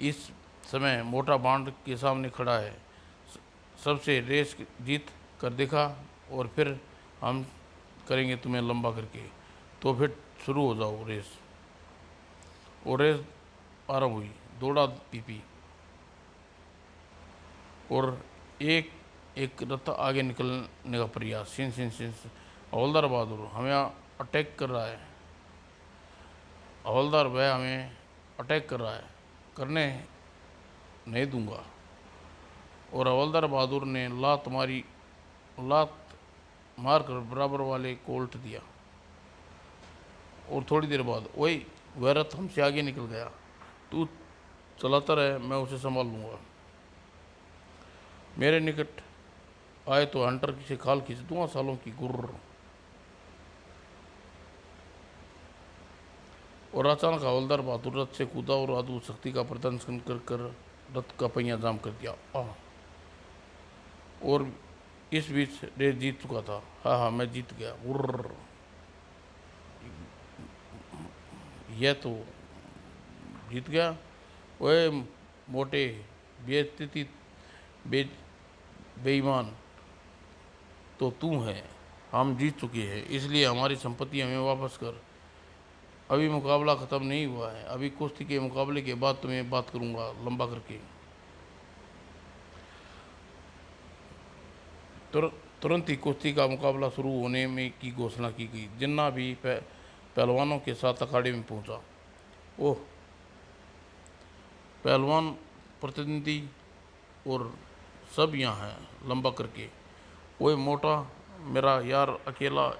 इस समय मोटा बांड के सामने खड़ा है। सबसे रेस जीत कर देखा और फिर हम करेंगे तुम्हें लंबा करके। तो फिर शुरू हो जाओ रेस। और रेस आरंभ हुई। दौड़ा पीपी और एक एक रथ आगे निकलने का प्रयास। सिन सिन सिन सिन। हवलदार बहादुर हमें अटैक कर रहा है। हवलदार वह हमें अटैक कर रहा है, करने नहीं दूंगा। और हवलदार बहादुर ने लात मारकर बराबर वाले को उल्ट दिया। और थोड़ी देर बाद वही वह रथ हमसे आगे निकल गया। तू चलाता रहे, मैं उसे संभाल लूँगा। मेरे निकट आए तो हंटर से खाल खींच दूंगा सालों की गुर्र। और अचानक हवलदार बहादुर रथ से कूदा और अद्भुत शक्ति का प्रदर्शन कर रथ का पहिया जाम कर दिया। और इस बीच रेस जीत चुका था। हाँ, मैं जीत गया। गुर्र। यह तो जीत गया। ओए मोटे बेइज्जती बेईमान, तो तू है। हम जीत चुके हैं, इसलिए हमारी संपत्ति हमें वापस कर। अभी मुकाबला ख़त्म नहीं हुआ है, अभी कुश्ती के मुकाबले के बाद तुम्हें बात करूंगा लंबा करके। तुरंत ही कुश्ती का मुकाबला शुरू होने में की घोषणा की गई। जिन्ना भी पहलवानों के साथ अखाड़े में पहुंचा। ओह, पहलवान प्रतिनिधि और सब यहाँ हैं लंबा करके। ओए मोटा, मेरा यार अकेला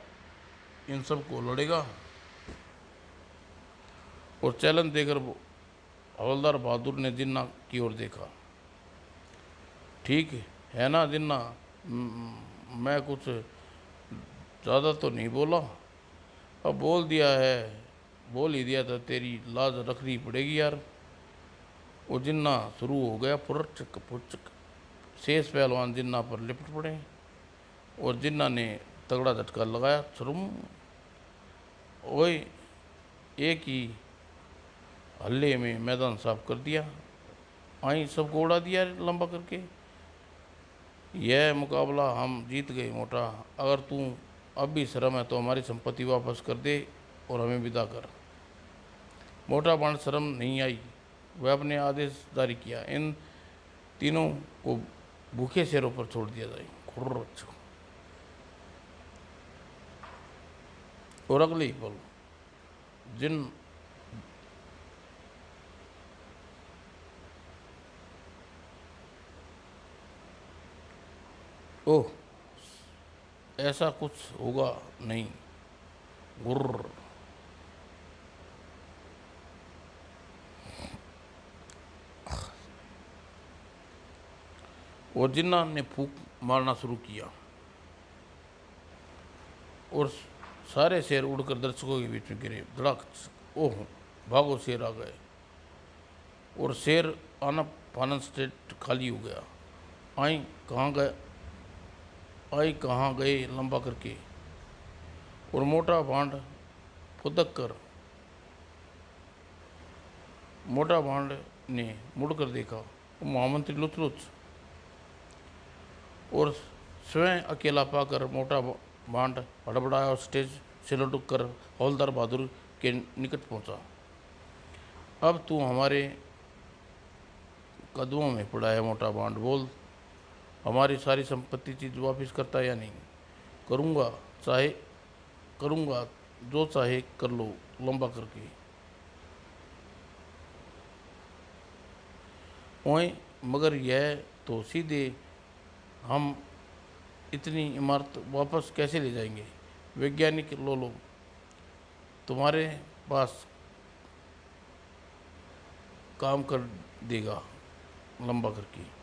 इन सब को लड़ेगा? और चैलेंज देकर हवलदार बहादुर ने जिन्ना की ओर देखा। ठीक है ना जिन्ना, मैं कुछ ज़्यादा तो नहीं बोला। अब बोल ही दिया था, तेरी लाज रखनी पड़ेगी यार। वो जिन्ना शुरू हो गया फुरचक फुरचक। शेष पहलवान जिन्ना पर लिपट पड़े और जिन्ना ने तगड़ा झटका लगाया। छुरुम। ओए, एक ही हल्ले में मैदान साफ कर दिया। आई सबको उड़ा दिया लंबा करके। यह मुकाबला हम जीत गए मोटा। अगर तू अब भी शर्म है तो हमारी संपत्ति वापस कर दे और हमें विदा कर। मोटा बाण शर्म नहीं आई। वह अपने आदेश जारी किया, इन तीनों को भूखे शेरों पर छोड़ दिया जाए। और अगले ही पल जिन ओह, ऐसा कुछ होगा नहीं। गुर्र। और जिन्ना ने फूंक मारना शुरू किया और सारे शेर उड़कर दर्शकों के बीच में गिरे। धड़क। ओह, भागो, शेर आ गए। और शेर आना फानन स्टेट खाली हो गया। आई कहाँ गए लंबा करके। और मोटा भांड फुदक कर मोटा भांड ने मुड़कर देखा, वो महामंत्री लुच और स्वयं अकेला पाकर मोटा भांड हड़बड़ाया और स्टेज से लुढ़क कर हवलदार बहादुर के निकट पहुंचा। अब तू हमारे कदमों में पड़ा है मोटा भांड, बोल, हमारी सारी संपत्ति चीज वापस करता है या नहीं? करूँगा, जो चाहे कर लो, लंबा करके। ओए, मगर यह तो सीधे हम इतनी इमारत वापस कैसे ले जाएंगे? वैज्ञानिक लोलो, तुम्हारे पास काम कर देगा, लंबा करके।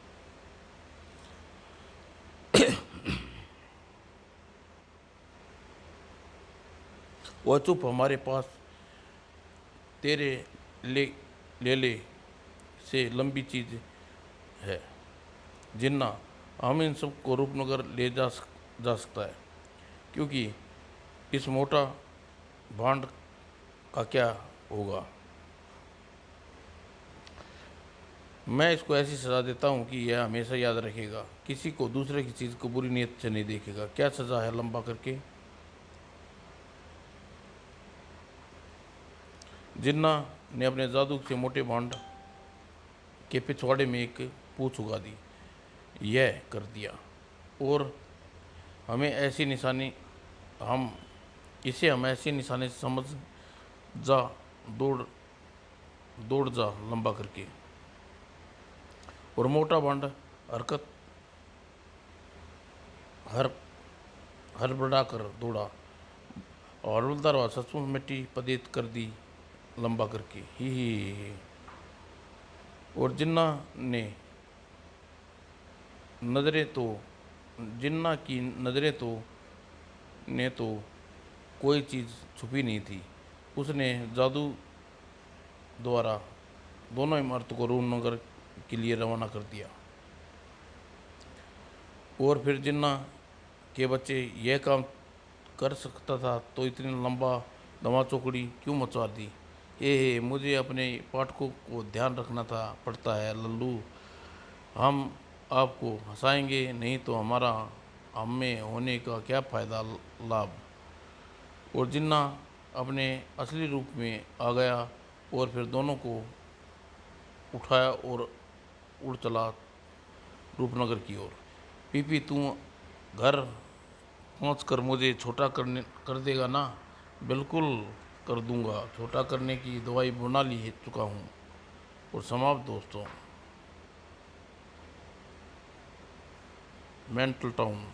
वह चुप, हमारे पास तेरे ले से लंबी चीज है जिन्ना, हम इन सब को रूपनगर ले जा सकता है, क्योंकि इस मोटा भांड का क्या होगा? मैं इसको ऐसी सज़ा देता हूँ कि यह हमेशा याद रखेगा, किसी को दूसरे की चीज़ को बुरी नीयत से नहीं देखेगा। क्या सज़ा है, लंबा करके? जिन्ना ने अपने जादू से मोटे भांड के पिछवाड़े में एक पूंछ उगा दी। यह कर दिया, और हम ऐसी निशानी से समझ जा, दौड़ जा, लंबा करके। और मोटा भांड हड़बड़ा कर दौड़ा और हवलदार सचमुच मिट्टी पदेत कर दी, लंबा करके। ही। और जिन्ना की नज़रें तो कोई चीज़ छुपी नहीं थी। उसने जादू द्वारा दोनों इमारतों को रूपनगर के लिए रवाना कर दिया। और फिर जिन्ना के बच्चे यह काम कर सकता था तो इतनी लंबा दमा चौकड़ी क्यों मचवा दी? मुझे अपने पाठकों को ध्यान रखना पड़ता है लल्लू। हम आपको हंसाएंगे नहीं तो हमारा हमें होने का क्या फ़ायदा, लाभ? और जिन्ना अपने असली रूप में आ गया और फिर दोनों को उठाया और उड़ चला रूपनगर की ओर। पीपी, तू घर पहुंचकर मुझे छोटा कर देगा ना? बिल्कुल कर दूंगा, छोटा करने की दवाई बना चुका हूँ। और समाप्त दोस्तों। Mental town.